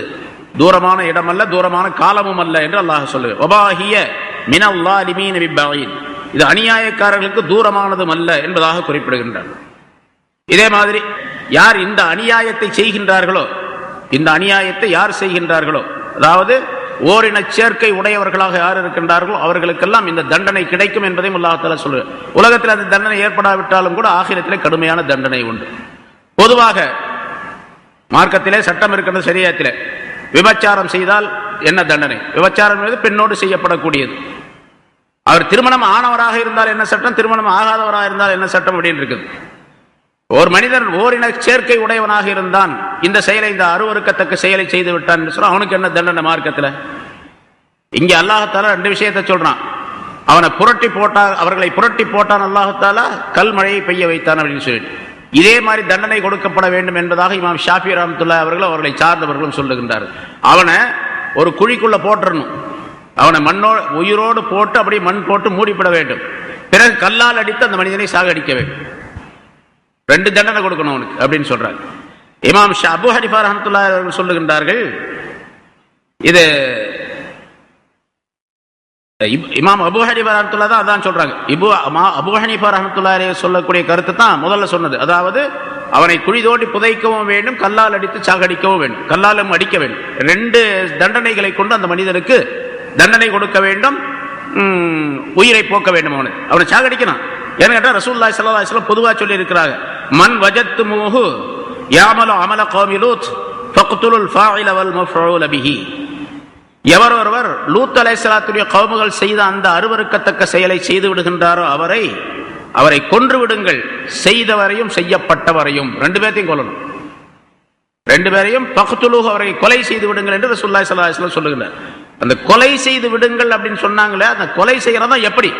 தூரமான இடம் அல்ல, தூரமான காலமும் அல்ல என்று அல்லாஹ் சொல்லுவார். வமா ஹிய மினல் ஸாலிமீன பிபஈத். இது அநியாயக்காரர்களுக்கு தூரமானதும் அல்ல என்பதாக குறிப்பிடுகின்றார். இதே மாதிரி யார் இந்த அநியாயத்தை செய்கின்றார்களோ, இந்த அநியாயத்தை யார் செய்கின்றார்களோ, அதாவது ஓரின சேர்க்கை உடையவர்களாக யார் இருக்கின்றார்களோ அவர்களுக்கெல்லாம் இந்த தண்டனை கிடைக்கும் என்பதையும் அல்லாஹ் தஆலா சொல்லுவார். உலகத்தில் அந்த தண்டனை ஏற்படாவிட்டாலும் கூட ஆகிரத்திலே கடுமையான தண்டனை உண்டு. பொதுவாக மார்க்கத்திலே சட்டம் இருக்கின்ற ஷரியத்திலே விபச்சாரம் செய்தால் என்ன தண்டனை? விபச்சாரம் என்பது பெண்ணோடு செய்யப்படக்கூடியது. அவர் திருமணம் ஆனவராக இருந்தால் என்ன சட்டம், திருமணம் ஆகாதவராக இருந்தால் என்ன சட்டம் அப்படின்னு இருக்குது. ஒரு மனிதன் ஓரின சேர்க்கை உடையவனாக இருந்தான், இந்த செயலை, இந்த அருவருக்கத்தக்க செயலை செய்து விட்டான் என்று சொன்னா அவனுக்கு என்ன தண்டனை மார்க்கத்தில்? இங்கே அல்லாஹ் தஆலா 2 விஷயத்தை சொல்றான். அவனை புரட்டி போட்டான், அவர்களை புரட்டி போட்டான் அல்லாஹ் தஆலா, கல் மழையை பெய்ய வைத்தான் அப்படின்னு சொல்லிட்டு. இதே மாதிரி தண்டனை கொடுக்கப்பட வேண்டும் என்பதாக இமாம் ஷாஃபி ரஹ்மத்துல்லாஹி அவர்கள் அவர்களை சார்ந்தவர்களும் சொல்லுகின்றார்கள். அவனை ஒரு குழிக்குள்ள போட்டுறணும், அவனை உயிரோடு போட்டு அப்படியே மண் போட்டு மூடிப்பட வேண்டும். பிறகு கல்லால் அடித்து அந்த மனிதனை சாகடிக்க வேண்டும். 2 தண்டனை கொடுக்கணும் அவனுக்கு அப்படின்னு சொல்றாங்க. இமாம் அபூ ஹனீஃபா ரஹ்மத்துல்லாஹி அவர்கள் சொல்லுகின்றார்கள், இது இமாம் அபூ ஹனீஃபா ரஹ்மத்துல்லாஹி தான் அதான் சொல்றாங்க. அபூ ஹனீஃபா ரஹ்மத்துல்லாஹி சொல்லக்கூடிய கருத்து தான் முதல்ல சொன்னது. அதாவது அவனை குழி தோண்டி புதைக்கவும் வேண்டும், கல்லால் அடித்து சாகடிக்கவும் வேண்டும், கல்லாலும் அடிக்க வேண்டும். 2 தண்டனைகளை கொண்டு அந்த மனிதனுக்கு தண்டனை கொடுக்க வேண்டும், உயிரை போக்க வேண்டும். அவனை சாகடிக்கணும். ஏன்னு கேட்டா ரசூலுல்லாஹி ஸல்லல்லாஹு அலைஹி வஸல்லம் பொதுவா சொல்லி இருக்கிறாங்க, மன் வஜத்துமூஹு யாமலு அமல கௌமி லூத் ஃபக்துலுல் ஃபாஇல வல் மஃஊல பிஹி. எவர் ஒருவர் லூத் அலைஹிஸ்ஸலாத்துடைய கௌமுகள் செய்த அந்த அருவருக்கத்தக்க செயலை செய்து விடுகின்றாரோ அவரை கொன்று விடுங்கள், செய்தவரையும் செய்யப்பட்டவரையும் 2 பேரையும் கொல்லணும். 2 பேரையும் ஃபக்துலுஹு, அவரை கொலை செய்து விடுங்கள் என்று ரசூலுல்லாஹி ஸல்லல்லாஹு அலைஹி வஸல்லம் சொல்லுகிறார். அந்த கொலை செய்து விடுங்கள் அப்படின்னு சொன்னாங்களே, அந்த கொலை செய்யறதா எப்படி?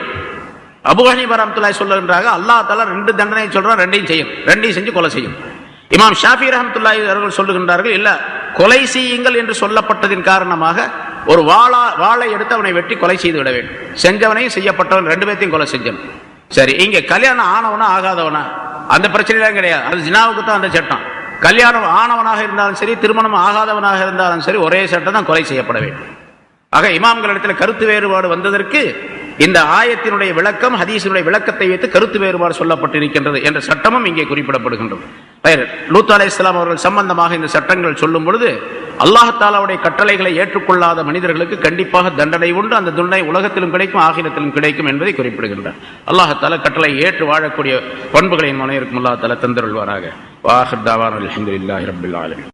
அபூ ஹனீஃபா ரஹ்மத்துல்லாஹி சொல்லுகின்றாங்க, அல்லாஹ் தஆலா 2 தண்டனை சொல்றான், 2ஐயும் செய்யும், 2ஐயும் செஞ்சு கொலை செய்யும். இமாம் ஷாஃபி ரஹ்மத்துல்லாஹி அவர்கள் சொல்லுகின்றார்கள், இல்ல, கொலை செய்யுங்கள் என்று சொல்லப்பட்டதின் காரணமாக ஒரு வாளை எடுத்து அவனை வெட்டி கொலை செய்து விட வேண்டும். செஞ்சவனையும் செய்யப்பட்டவன் 2 பேர்த்தையும் கொலை செஞ்சவன். சரி, இங்க கல்யாணம் ஆனவனா ஆகாதவனா அந்த பிரச்சனைலாம் கிடையாது. அது ஜினாவுக்கு தான் அந்த சட்டம். கல்யாணம் ஆனவனாக இருந்தாலும் சரி, திருமணம் ஆகாதவனாக இருந்தாலும் சரி, ஒரே சட்டம் தான், கொலை செய்யப்பட வேண்டும். ஆக இமாம்களிடத்தில் கருத்து வேறுபாடு வந்ததற்கு இந்த ஆயத்தினுடைய விளக்கம், ஹதீஸினுடைய விளக்கத்தை வைத்து கருத்து வேறுபாடு சொல்லப்பட்டிருக்கின்றது என்ற சட்டமும் இங்கே குறிப்பிடப்படுகின்றது. லூத் அலைஹிஸ்ஸலாம் அவர்கள் சம்பந்தமாக இந்த சட்டங்கள் சொல்லும் பொழுது அல்லாஹ் தஆலாவுடைய கட்டளைகளை ஏற்றுக்கொள்ளாத மனிதர்களுக்கு கண்டிப்பாக தண்டனை உண்டு. அந்த தண்டனை உலகத்திலும் கிடைக்கும், ஆகிரத்திலும் கிடைக்கும் என்பதை குறிப்பிடுகின்றார். அல்லாஹ் தஆலா கட்டளை ஏற்று வாழக்கூடிய பண்புகளின் மனைவிற்கும் அல்லாஹ் தஆலா தந்தருள்வாராக. வாஹிர் தஅவானா அல்ஹம்துலில்லாஹி ரப்பில் ஆலமீன்.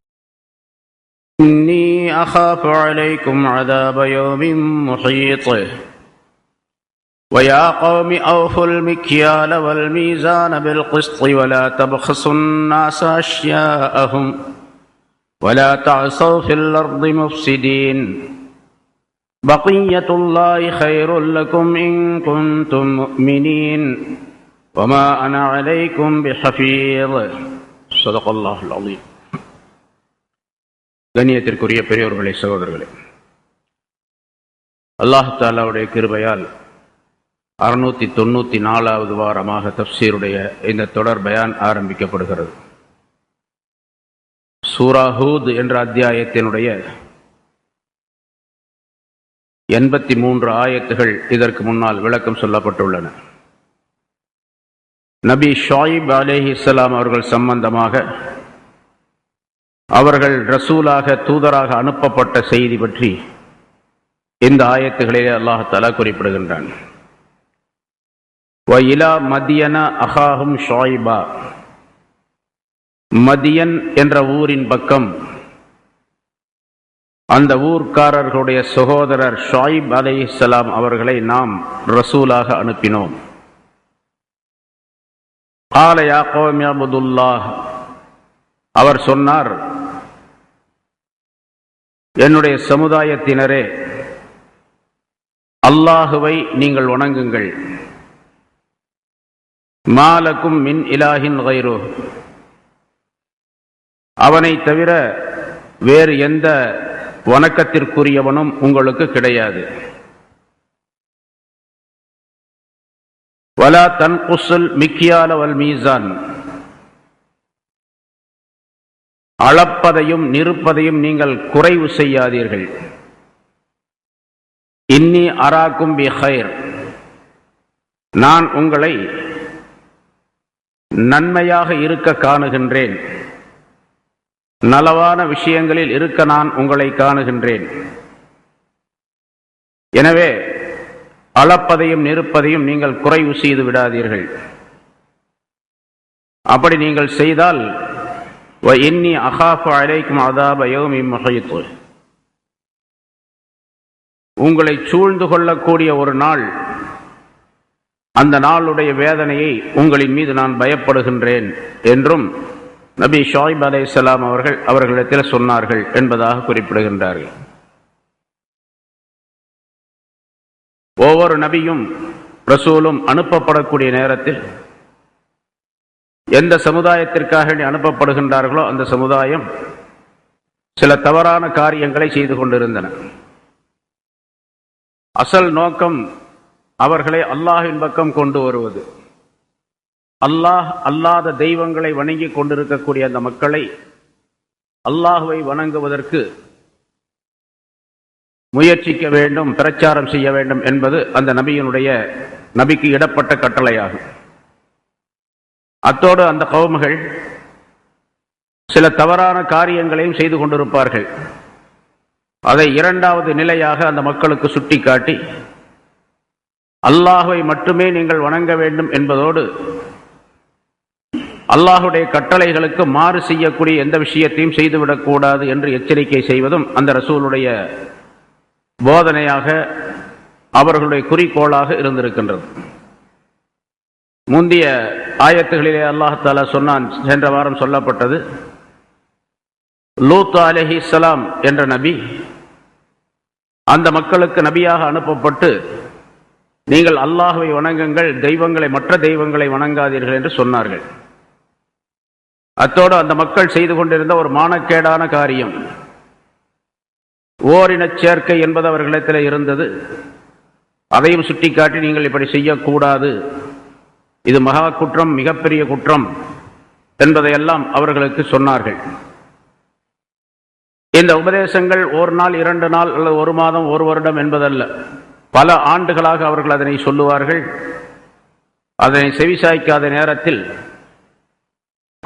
இன்னி அகாஃபு அலைக்கும் அஸாப யௌமின் முஹீத். وَيَا قَوْمِ أَوْفُوا الْمِكْيَالَ وَالْمِيزَانَ بِالْقِسْطِ وَلَا تَبْخَسُوا النَّاسَ أَشْيَاءَهُمْ وَلَا تَعْثَوْا فِي الْأَرْضِ مُفْسِدِينَ بَقِيَّةُ اللَّهِ خَيْرٌ لَكُمْ إِن كُنتُم مُّؤْمِنِينَ وَمَا أَنَا عَلَيْكُمْ بِحَفِيظٍ. صدق الله العظيم. கண்ணியத்திற்குரிய பெரியோர்களே, சகோதரர்களே, அல்லாஹ் தஆலாவுடைய கிருபையால் 694வது வாரமாக தஃப்சீருடைய இந்த தொடர் பயான் ஆரம்பிக்கப்படுகிறது. சூரா ஹூத் என்ற அத்தியாயத்தினுடைய 83 ஆயத்துகள் இதற்கு முன்னால் விளக்கம் சொல்லப்பட்டுள்ளன. நபி ஷுஐப் அலைஹிஸ்ஸலாம் அவர்கள் சம்பந்தமாக அவர்கள் ரசூலாக, தூதராக அனுப்பப்பட்ட செய்தி பற்றி இந்த ஆயத்துகளிலே அல்லாஹ் தஆலா குறிப்பிடுகின்றான். وَإِلَى مَدْيَنَ أَخَاهُمْ شُعَيْبًا. மதியன் என்ற ஊரின் பக்கம் அந்த ஊர்க்காரர்களுடைய சகோதரர் ஷுஐப் அலைஹிஸ்ஸலாம் அவர்களை நாம் ரசூலாக அனுப்பினோம். قَالَ يَا قَوْمِ اعْبُدُوا اللَّهَ. அவர் சொன்னார், என்னுடைய சமுதாயத்தினரே, அல்லாஹுவை நீங்கள் வணங்குங்கள். மாலக்கும் மின் இலாஹின் கைரு. அவனை தவிர வேறு எந்த வணக்கத்திற்குரியவனும் உங்களுக்கு கிடையாது. வலா தன்குசுல் மிக்யால வல் மீசான். அளப்பதையும் நிறுப்பதையும் நீங்கள் குறைவு செய்யாதீர்கள். இன்னி அராக்கும் பி கைர். நான் உங்களை நன்மையாக இருக்க காணுகின்றேன், நலவான விஷயங்களில் இருக்க நான் உங்களை காணுகின்றேன். எனவே அளப்பதையும் நிறுப்பதையும் நீங்கள் குறைவு செய்து விடாதீர்கள். அப்படி நீங்கள் செய்தால் وَإِنِّي أَخَافُ عَلَيْكُمْ عَذَابَ يَوْمٍ مُحِيطٍ. உங்களை சூழ்ந்து கொள்ளக்கூடிய ஒரு நாள், அந்த நாளுடைய வேதனையை உங்களின் மீது நான் பயப்படுகின்றேன் என்றும் நபி ஷுஐப் அலைஹிஸ்ஸலாம் அவர்களிடத்தில் சொன்னார்கள் என்பதாக குறிப்பிடுகின்றார்கள். ஒவ்வொரு நபியும் ரசூலும் அனுப்பப்படக்கூடிய நேரத்தில் எந்த சமுதாயத்திற்காக அனுப்பப்படுகின்றார்களோ அந்த சமுதாயம் சில தவறான காரியங்களை செய்து கொண்டிருந்தன. அசல் நோக்கம் அவர்களை அல்லாஹ்வின் பக்கம் கொண்டு வருவது. அல்லாஹ் அல்லாத தெய்வங்களை வணங்கி கொண்டிருக்கக்கூடிய அந்த மக்களை அல்லாஹுவை வணங்குவதற்கு முயற்சிக்க வேண்டும், பிரச்சாரம் செய்ய வேண்டும் என்பது அந்த நபிக்கு இடப்பட்ட கட்டளையாகும். அத்தோடு அந்த கௌமுகள் சில தவறான காரியங்களையும் செய்து கொண்டிருப்பார்கள். அதை இரண்டாவது நிலையாக அந்த மக்களுக்கு சுட்டிக்காட்டி அல்லாஹுவை மட்டுமே நீங்கள் வணங்க வேண்டும் என்பதோடு அல்லாஹுடைய கட்டளைகளுக்கு மாறு செய்யக்கூடிய எந்த விஷயத்தையும் செய்துவிடக்கூடாது என்று எச்சரிக்கை செய்வதும் அந்த ரசூலுடைய போதனையாக, அவர்களுடைய குறிக்கோளாக இருந்திருக்கின்றது. முந்திய ஆயத்துகளிலே அல்லாஹ் தஆலா சொன்னான், சென்ற வாரம் சொல்லப்பட்டது, லூத் அலைஹிஸ்ஸலாம் என்ற நபி அந்த மக்களுக்கு நபியாக அனுப்பப்பட்டு நீங்கள் அல்லாஹுவை வணங்குங்கள், மற்ற தெய்வங்களை வணங்காதீர்கள் என்று சொன்னார்கள். அத்தோடு அந்த மக்கள் செய்து கொண்டிருந்த ஒரு மானக்கேடான காரியம், ஓரினச் சேர்க்கை என்பது அவர்களிடத்தில் இருந்தது. அதையும் சுட்டிக்காட்டி நீங்கள் இப்படி செய்யக்கூடாது, இது மகா குற்றம், மிகப்பெரிய குற்றம் என்பதையெல்லாம் அவர்களுக்கு சொன்னார்கள். இந்த உபதேசங்கள் ஒரு நாள், 2 நாள் அல்லது 1 மாதம், 1 வருடம் என்பதல்ல, பல ஆண்டுகளாக அவர்கள் அதனை சொல்லுவார்கள். அதனை செவிசாய்க்காத நேரத்தில்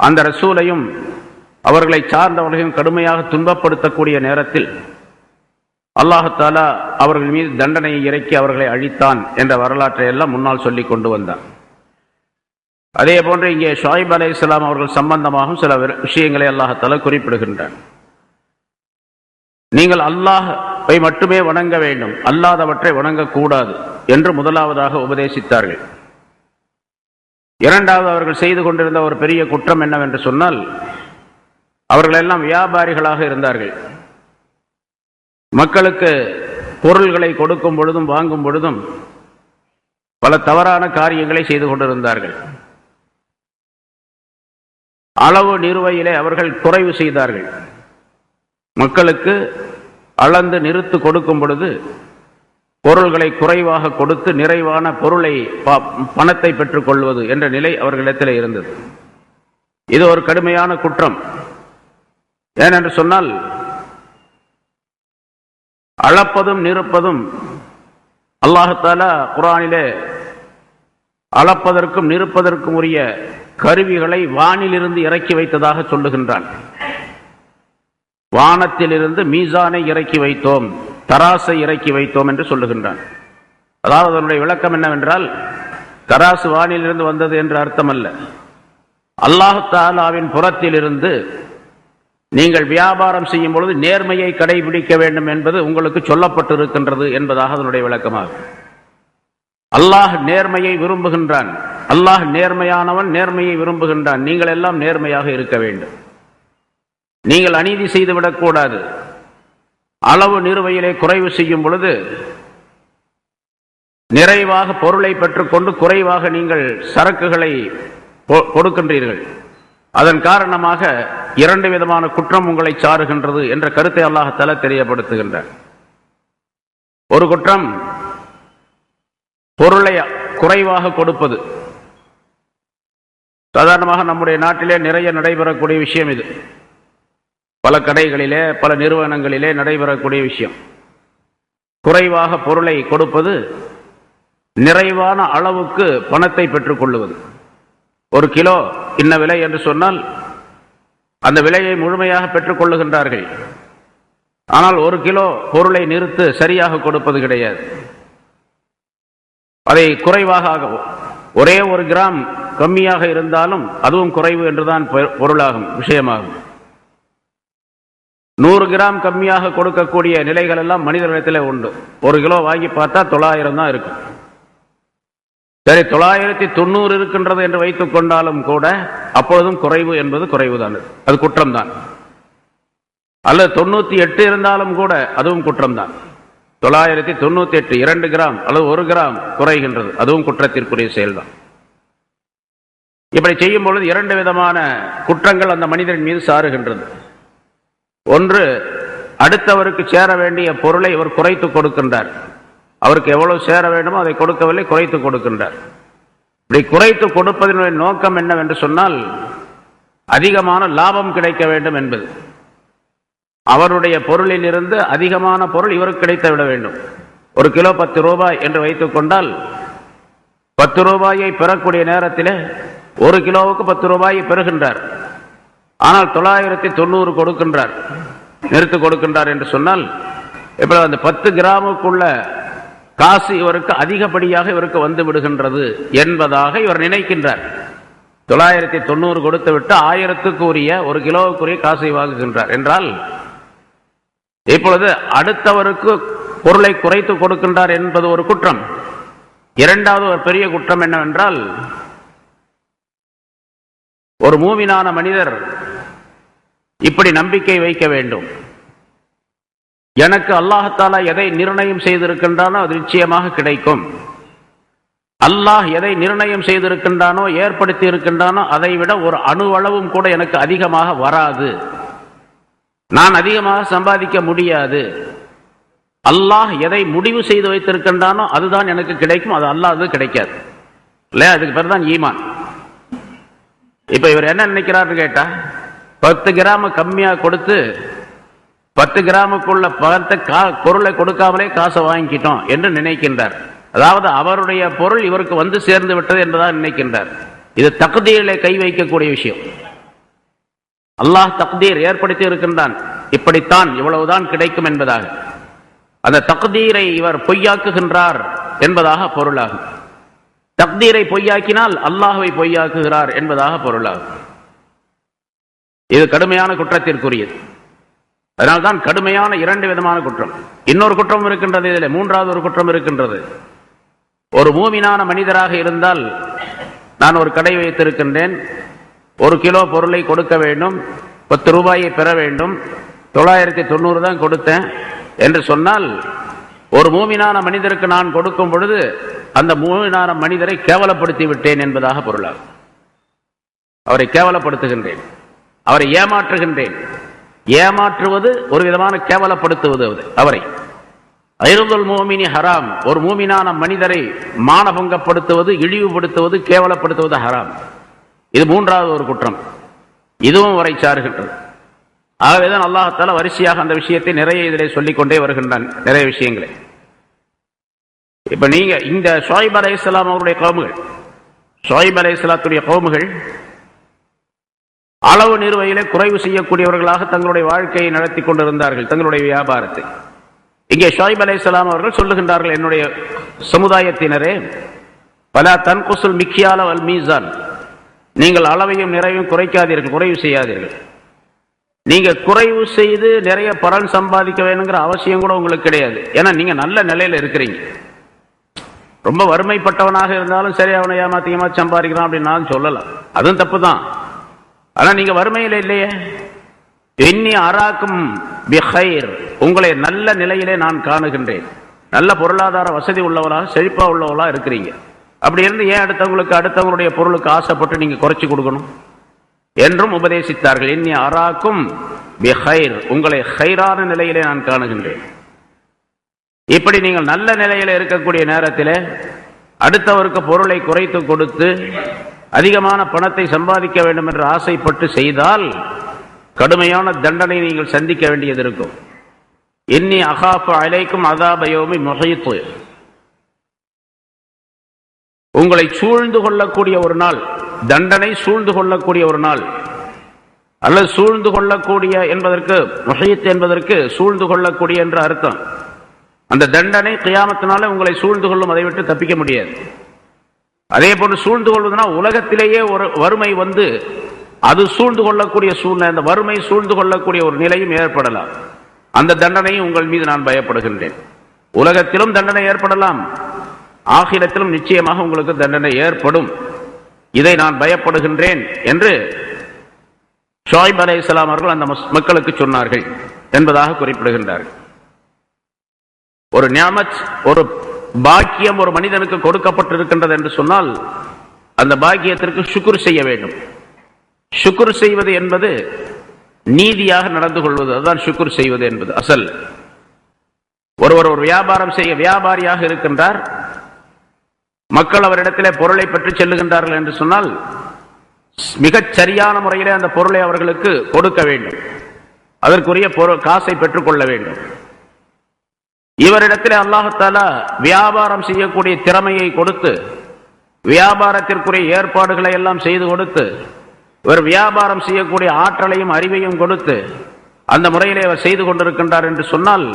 அந்த ரசூலையும் அவர்களை சார்ந்தவர்களையும் கடுமையாக துன்பப்படுத்தக்கூடிய நேரத்தில் அல்லாஹ் தஆலா அவர்கள் மீது தண்டனையை இறக்கி அவர்களை அழித்தான் என்ற வரலாற்றை எல்லாம் முன்னால் சொல்லி கொண்டு வந்தார். அதே போன்று இங்கே ஷுஐப் அலைஹிஸ்ஸலாம் அவர்கள் சம்பந்தமாகவும் சில விஷயங்களை அல்லாஹ் தஆலா குறிப்பிடுகின்றார். நீங்கள் அல்லாஹ்வை மட்டுமே வணங்க வேண்டும், அல்லாதவற்றை வணங்கக்கூடாது என்று முதலாவதாக உபதேசித்தார்கள். இரண்டாவது, அவர்கள் செய்து கொண்டிருந்த ஒரு பெரிய குற்றம் என்னவென்று சொன்னால், அவர்கள் எல்லாம் வியாபாரிகளாக இருந்தார்கள். மக்களுக்கு பொருள்களை கொடுக்கும் பொழுதும் வாங்கும் பொழுதும் பல தவறான காரியங்களை செய்து கொண்டிருந்தார்கள். அளவு நிறுவையிலே அவர்கள் குறைவு செய்தார்கள். மக்களுக்கு அளந்து நிறுத்து கொடுக்கும் பொழுது பொருள்களை குறைவாக கொடுத்து நிறைவான பொருளை பணத்தை பெற்றுக் கொள்வது என்ற நிலை அவர்களிடத்தில் இருந்தது. இது ஒரு கடுமையான குற்றம். ஏனென்று சொன்னால், அளப்பதும் நிறுப்பதும் அல்லாஹ் தஆலா குர்ஆனிலே அளப்பதற்கும் நிறுப்பதற்கும் உரிய கருவிகளை வானிலிருந்து இறக்கி வைத்ததாக சொல்லுகின்றான். வானத்திலிருந்து மீசானை இறக்கி வைத்தோம், தராசை இறக்கி வைத்தோம் என்று சொல்லுகின்றான். அதாவது அதனுடைய விளக்கம் என்னவென்றால், தராசு வானிலிருந்து வந்தது என்று அர்த்தம் அல்ல. அல்லாஹ் தஆலாவின் புறத்திலிருந்து நீங்கள் வியாபாரம் செய்யும் பொழுது நேர்மையை கடைபிடிக்க வேண்டும் என்பது உங்களுக்கு சொல்லப்பட்டிருக்கின்றது என்பதாக அதனுடைய விளக்கமாகும். அல்லாஹ் நேர்மையை விரும்புகின்றான். அல்லாஹ் நேர்மையானவன், நேர்மையை விரும்புகின்றான். நீங்கள் எல்லாம் நேர்மையாக இருக்க வேண்டும். நீங்கள் அநீதி செய்துவிடக்கூடாது. அளவு நிறுவையிலே குறைவு செய்யும் பொழுது நிறைவாக பொருளை பெற்றுக்கொண்டு குறைவாக நீங்கள் சரக்குகளை கொடுக்கின்றீர்கள். அதன் காரணமாக இரண்டு விதமான குற்றம் உங்களை சாருகின்றது என்ற கருத்தை அல்லாஹ் தஆலா தெரியப்படுத்துகின்றார். ஒரு குற்றம் பொருளை குறைவாக கொடுப்பது. சாதாரணமாக நம்முடைய நாட்டிலே நிறைய நடைபெறக்கூடிய விஷயம் இது. பல கடைகளிலே பல நிறுவனங்களிலே நடைபெறக்கூடிய விஷயம். குறைவாக பொருளை கொடுப்பது, நிறைவான அளவுக்கு பணத்தை பெற்றுக் கொள்ளுவது. ஒரு கிலோ இன்ன விலை என்று சொன்னால் அந்த விலையை முழுமையாக பெற்றுக் கொள்ளுகின்றார்கள். ஆனால் ஒரு கிலோ பொருளை நிறுத்து சரியாக கொடுப்பது கிடையாது. அதை குறைவாக ஒரே ஒரு கிராம் கம்மியாக இருந்தாலும் அதுவும் குறைவு என்றுதான் பொருளாகும், விஷயமாகும். 100 கிராம் கம்மியாக கொடுக்கக்கூடிய நிலைகள் எல்லாம் மனிதர்களிடத்தில் உண்டு. ஒரு கிலோ வாங்கி பார்த்தா 900 தான் இருக்கும். சரி, 990 இருக்கின்றது என்று வைத்துக் கொண்டாலும் கூட அப்பொழுதும் குறைவு என்பது குறைவுதான், அது குற்றம்தான். அல்லது 98 இருந்தாலும் கூட அதுவும் குற்றம்தான். 998 2 கிராம் அல்லது 1 கிராம் குறைகின்றது, அதுவும் குற்றத்திற்குரிய செயல்தான். இப்படி செய்யும் பொழுது இரண்டு விதமான குற்றங்கள் அந்த மனிதன் மீது சாருகின்றது. ஒன்று, அடுத்தவருக்கு சேர வேண்டிய பொருளை இவர் குறைத்து கொடுக்கின்றார். அவருக்கு எவ்வளவு சேர வேண்டுமோ அதை கொடுக்கவில்லை, குறைத்து கொடுக்கின்றார். இப்படி குறைத்து கொடுப்பதனுடைய நோக்கம் என்னவென்று சொன்னால், அதிகமான லாபம் கிடைக்க வேண்டும் என்பது. அவருடைய பொருளில் இருந்து அதிகமான பொருள் இவருக்கு கிடைத்து விட வேண்டும். ஒரு கிலோ 10 ரூபாய் என்று வைத்துக் கொண்டால் 10 ரூபாயை பெறக்கூடிய நேரத்தில் ஒரு கிலோவுக்கு 10 ரூபாயை பெறுகின்றார். ஆனால் 990 கொடுக்கின்றார், நிறுத்து கொடுக்கின்றார் என்று சொன்னால், இப்ப அந்த 10 கிராமுக்குள்ள காசு இவருக்கு அதிகப்படியாக இவருக்கு வந்து விடுகின்றது என்பதாக இவர் நினைக்கின்றார். 990 கொடுத்து விட்டு 1000க்கு உரிய ஒரு கிலோவுக்குரிய காசை வாங்குகின்றார் என்றால், இப்பொழுது அடுத்தவருக்கு பொருளை குறைத்து கொடுக்கின்றார் என்பது ஒரு குற்றம். இரண்டாவது ஒரு பெரிய குற்றம் என்னவென்றால், ஒரு மூமினான மனிதர் இப்படி நம்பிக்கை வைக்க வேண்டும், எனக்கு அல்லாஹ் தஆலா எதை நிர்ணயம் செய்திருக்கின்றானோ அது நிச்சயமாக கிடைக்கும். அல்லாஹ் எதை நிர்ணயம் செய்திருக்கின்றானோ ஏற்படுத்தி இருக்கின்றானோ அதை விட ஒரு அணுவளவும் கூட எனக்கு அதிகமாக வராது, நான் அதிகமாக சம்பாதிக்க முடியாது. அல்லாஹ் எதை முடிவு செய்து வைத்திருக்கின்றானோ அதுதான் எனக்கு கிடைக்கும், அது அல்லாஹ்து கிடைக்காது இல்லையா? அதுக்கு பேர் தான் ஈமான். இப்ப இவர் என்ன நினைக்கிறார்னு கேட்டா, 10 கிராம் கம்மியா கொடுத்து 10 கிராமுக்குள்ள பொருளை கொடுக்காமலே காசை வாங்கிக்கிட்டோம் என்று நினைக்கின்றார். அதாவது அவருடைய பொருள் இவருக்கு வந்து சேர்ந்து விட்டது என்பதாக நினைக்கின்றார். இது தக்தீரிலே கை வைக்கக்கூடிய விஷயம். அல்லாஹ் தக்தீர் ஏற்படுத்தி இருக்கின்றான், இப்படித்தான் இவ்வளவுதான் கிடைக்கும் என்பதாக. அந்த தக்தீரை இவர் பொய்யாக்குகின்றார் என்பதாக பொருளாகும். தக்தீரை பொய்யாக்கினால் அல்லாஹ்வை பொய்யாக்குகிறார் என்பதாக பொருளாகும். இது கடுமையான குற்றத்திற்குரியது. அதனால்தான் கடுமையான 2 விதமான குற்றம். இன்னொரு குற்றம் இருக்கின்றது, இதில் 3வது ஒரு குற்றம் இருக்கின்றது. ஒரு மூமினான மனிதராக இருந்தால், நான் ஒரு கடை வைத்திருக்கின்றேன், 1 கிலோ பொருளை கொடுக்க வேண்டும், 10 ரூபாயை பெற வேண்டும், 990 தான் கொடுத்தேன் என்று சொன்னால், ஒரு மூமினான மனிதருக்கு நான் கொடுக்கும் பொழுது அந்த மூமினான மனிதரை கேவலப்படுத்தி விட்டேன் என்பதாக பொருளாகும். அவரை கேவலப்படுத்துகின்றேன், அவரை ஏமாற்றுகின்றேன். ஏமாற்றுவது ஒரு விதமான கேவலப்படுத்துவது. அவரை ஐருதுல் மூமினி ஹராம், ஒரு மூமினான மனிதரை மானபங்கப்படுத்துவது, இழிவுபடுத்துவது, கேவலப்படுத்துவது ஹராம். இது 3வது ஒரு குற்றம். இதுவும் வரை சாருகின்றது. ஆகவேதான் அல்லாஹ் தஆலா வரிசையாக அந்த விஷயத்தை நிறைய இதிலே சொல்லிக்கொண்டே வருகின்றான், நிறைய விஷயங்களை. இப்ப நீங்க இந்த ஷுஐப் அலைஹிஸ்ஸலாம் அவருடைய கௌமுகள், ஷுஐப் அலைஹிஸ்ஸலாத்துடைய கௌமுகள் அளவு நிறுவையிலே குறைவு செய்யக்கூடியவர்களாக தங்களுடைய வாழ்க்கையை நடத்தி கொண்டிருந்தார்கள், தங்களுடைய வியாபாரத்தை. இங்கே ஷுஐப் அலைஹிஸ்ஸலாம் அவர்கள் சொல்லுகின்றார்கள், என்னுடைய சமுதாயத்தினரே, பலா தன்குசுல் மிக்யால வல் மீசான், நீங்கள் அளவையும் நிறைவையும் குறைக்காதீர்கள், குறைவு செய்யாதீர்கள். நீங்க குறைவு செய்து நிறைய பலன் சம்பாதிக்க வேணுங்கிற அவசியம் கூட உங்களுக்கு கிடையாது. ஏன்னா நீங்க நல்ல நிலையில இருக்கிறீங்க. ரொம்ப வறுமைப்பட்டவனாக இருந்தாலும் சரி, அவனை ஏமாத்தியமா சம்பாதிக்கிறான் அப்படின்னு சொல்லலாம், அதுவும் தப்பு தான். ஆனா நீங்க வறுமையில இல்லையே. இன்னி அராக்கும் பிஹைர், உங்களை நல்ல நிலையிலே நான் காணுகின்றேன், நல்ல பொருளாதார வசதி உள்ளவளாக செழிப்பா உள்ளவளா இருக்கிறீங்க. அப்படி இருந்து ஏன் அடுத்தவங்களுடைய பொருளுக்கு ஆசைப்பட்டு நீங்க குறைச்சி கொடுக்கணும் என்றும் உபதேசித்தார்கள். இன்னி அராக்கும் பிஹைர், உங்களை ஹைரான நிலையிலே நான் காணுகின்றேன். இப்படி நீங்கள் நல்ல நிலையில இருக்கக்கூடிய நேரத்தில் அடுத்தவருக்கு பொருளை குறைத்து கொடுத்து அதிகமான பணத்தை சம்பாதிக்க வேண்டும் என்று ஆசைப்பட்டு செய்தால் கடுமையான தண்டனை நீங்கள் சந்திக்க வேண்டியது இருக்கும். இன்னி அகாஃபு அலைக்கும் அஸாப யௌமின் முஹீத், உங்களை சூழ்ந்து கொள்ளக்கூடிய ஒரு நாள், தண்டனை சூழ்ந்து கொள்ளக்கூடிய ஒரு நாள், அல்லது சூழ்ந்து கொள்ளக்கூடிய என்பதற்கு, முஹீத் என்பதற்கு சூழ்ந்து கொள்ளக்கூடிய என்ற அர்த்தம். அந்த தண்டனை கியாமத்தினால உங்களை சூழ்ந்து கொள்ளும், அதை விட்டு தப்பிக்க முடியாது. அதே போன்று சூழ்ந்து கொள்வதுனா உலகத்திலேயே ஒரு வறுமை வந்து அது சூழ்ந்து கொள்ளக்கூடிய சூழ்நிலை, அந்த வறுமை சூழ்ந்து கொள்ளக்கூடிய ஒரு நிலையும் ஏற்படலாம். அந்த தண்டனையும் உங்கள் மீது நான் பயப்படுகின்றேன். உலகத்திலும் தண்டனை ஏற்படலாம், ஆகிரத்திலும் நிச்சயமாக உங்களுக்கு தண்டனை ஏற்படும், இதை நான் பயப்படுகின்றேன் என்று ஷுஐப் அலைஹிஸ்ஸலாம் அவர்கள் அந்த மக்களுக்கு சொன்னார்கள் என்பதாக குறிப்பிடுகின்றார்கள். ஒரு நியாமத், ஒரு பாக்கியம் ஒரு மனிதனுக்கு கொடுக்கப்பட்டிருக்கின்றது என்று சொன்னால் அந்த பாக்கியத்திற்கு ஷுக்ர் செய்ய வேண்டும். ஷுக்ர் செய்வது என்பது நீதியாக நடந்து கொள்வது, அதுதான் ஷுக்ர் செய்வது என்பது அசல். ஒருவர் ஒரு வியாபாரம் செய்ய வியாபாரியாக இருக்கின்றார், மக்கள் அவரிடத்திலே பொருளை பெற்று செல்லுகின்றார்கள் என்று சொன்னால் மிகச் சரியான முறையிலே அந்த பொருளை அவர்களுக்கு கொடுக்க வேண்டும், அதற்குரிய காசை பெற்றுக் கொள்ள வேண்டும். இவரிடத்திலே அல்லாஹ் தஆலா வியாபாரம் செய்யக்கூடிய திறமையை கொடுத்து, வியாபாரத்திற்குரிய ஏற்பாடுகளை எல்லாம் செய்து கொடுத்து, இவர் வியாபாரம் செய்யக்கூடிய ஆற்றலையும் அறிவையும் கொடுத்து அந்த முறையிலே அவர் செய்து கொண்டிருக்கின்றார் என்று சொன்னால்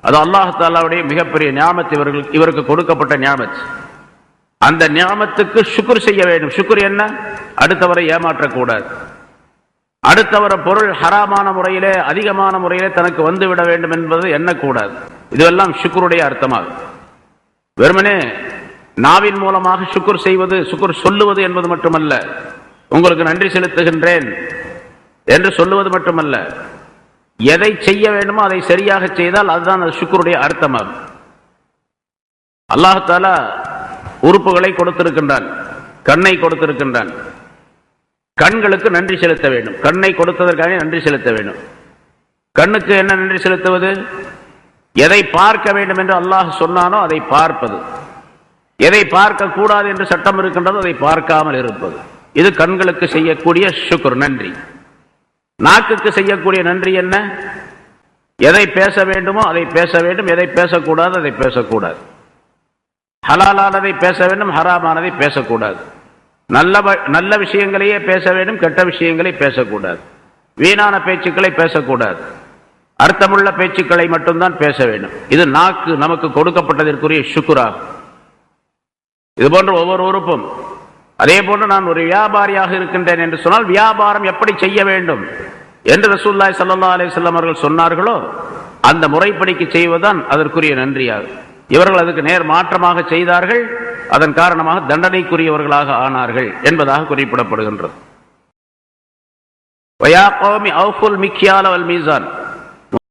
அது அல்லாஹ் தஆலாவுடைய மிகப்பெரிய நியாமத், இவருக்கு கொடுக்கப்பட்ட நியாமத். அந்த நியாமத்துக்கு ஷுக்ர் செய்ய வேண்டும். ஷுக்ர் என்ன? அடுத்தவரை ஏமாற்றக்கூடாது, அடுத்தவர பொருள் ஹராமான முறையிலே அதிகமான முறையிலே தனக்கு வந்துவிட வேண்டும் என்பது எண்ணக்கூடாது. இதுவெல்லாம் ஷுக்ருடைய அர்த்தமாகும். வெறுமனே நாவின் மூலமாக ஷுக்ர் செய்வது, ஷுக்ர் சொல்லுவது என்பது மட்டுமல்ல, உங்களுக்கு நன்றி செலுத்துகின்றேன் என்று சொல்லுவது மட்டுமல்ல, எதை செய்ய வேண்டுமோ அதை சரியாக செய்தால் அதுதான் அது ஷுக்ருடைய அர்த்தமாகும். அல்லாஹ் தஆலா உறுப்புகளை கொடுத்திருக்கின்றான், கண்ணை கொடுத்திருக்கின்றான், கண்களுக்கு நன்றி செலுத்த வேண்டும். கண்ணை கொடுத்ததற்காக நன்றி செலுத்த வேண்டும். கண்ணுக்கு என்ன நன்றி செலுத்துவது? எதை பார்க்க வேண்டும் என்று அல்லாஹ் சொன்னானோ அதை பார்ப்பது, எதை பார்க்க கூடாது என்று சட்டம் இருக்கின்றதோ அதை பார்க்காமல் இருப்பது. இது கண்களுக்கு செய்யக்கூடிய ஷுக்ர், நன்றி. நாக்குக்கு செய்யக்கூடிய நன்றி என்ன? எதை பேச வேண்டுமோ அதை பேச வேண்டும், எதை பேசக்கூடாது அதை பேசக்கூடாது. ஹலாலானதை பேச வேண்டும், ஹராமானதை பேசக்கூடாது. நல்ல விஷயங்களையே பேச வேண்டும், கெட்ட விஷயங்களை பேசக்கூடாது. வீணான பேச்சுக்களை பேசக்கூடாது, அர்த்தமுள்ள பேச்சுக்களை மட்டும்தான் பேச வேண்டும். இது நாக்கு நமக்கு கொடுக்கப்பட்டதற்குரிய ஷுக்ராகும். இது போன்ற ஒவ்வொரு உறுப்பும். அதே போன்று நான் ஒரு வியாபாரியாக இருக்கின்றேன் என்று சொன்னால் வியாபாரம் எப்படி செய்ய வேண்டும் என்று ரசூலுல்லாஹி ஸல்லல்லாஹு அலைஹி வஸல்லம் அவர்கள் சொன்னார்களோ அந்த முறைப்படிக்கு செய்வதுதான் அதற்குரிய நன்றியாகும். இவர்கள் அதுக்கு நேர் மாற்றமாக செய்தார்கள், அதன் காரணமாக தண்டனைக்குரியவர்களாக ஆனார்கள் என்பதாக குறிப்பிடப்படுகின்றது. வயா கௌமி அவ்ஃபுல் மிக்யால வல் மீசான்,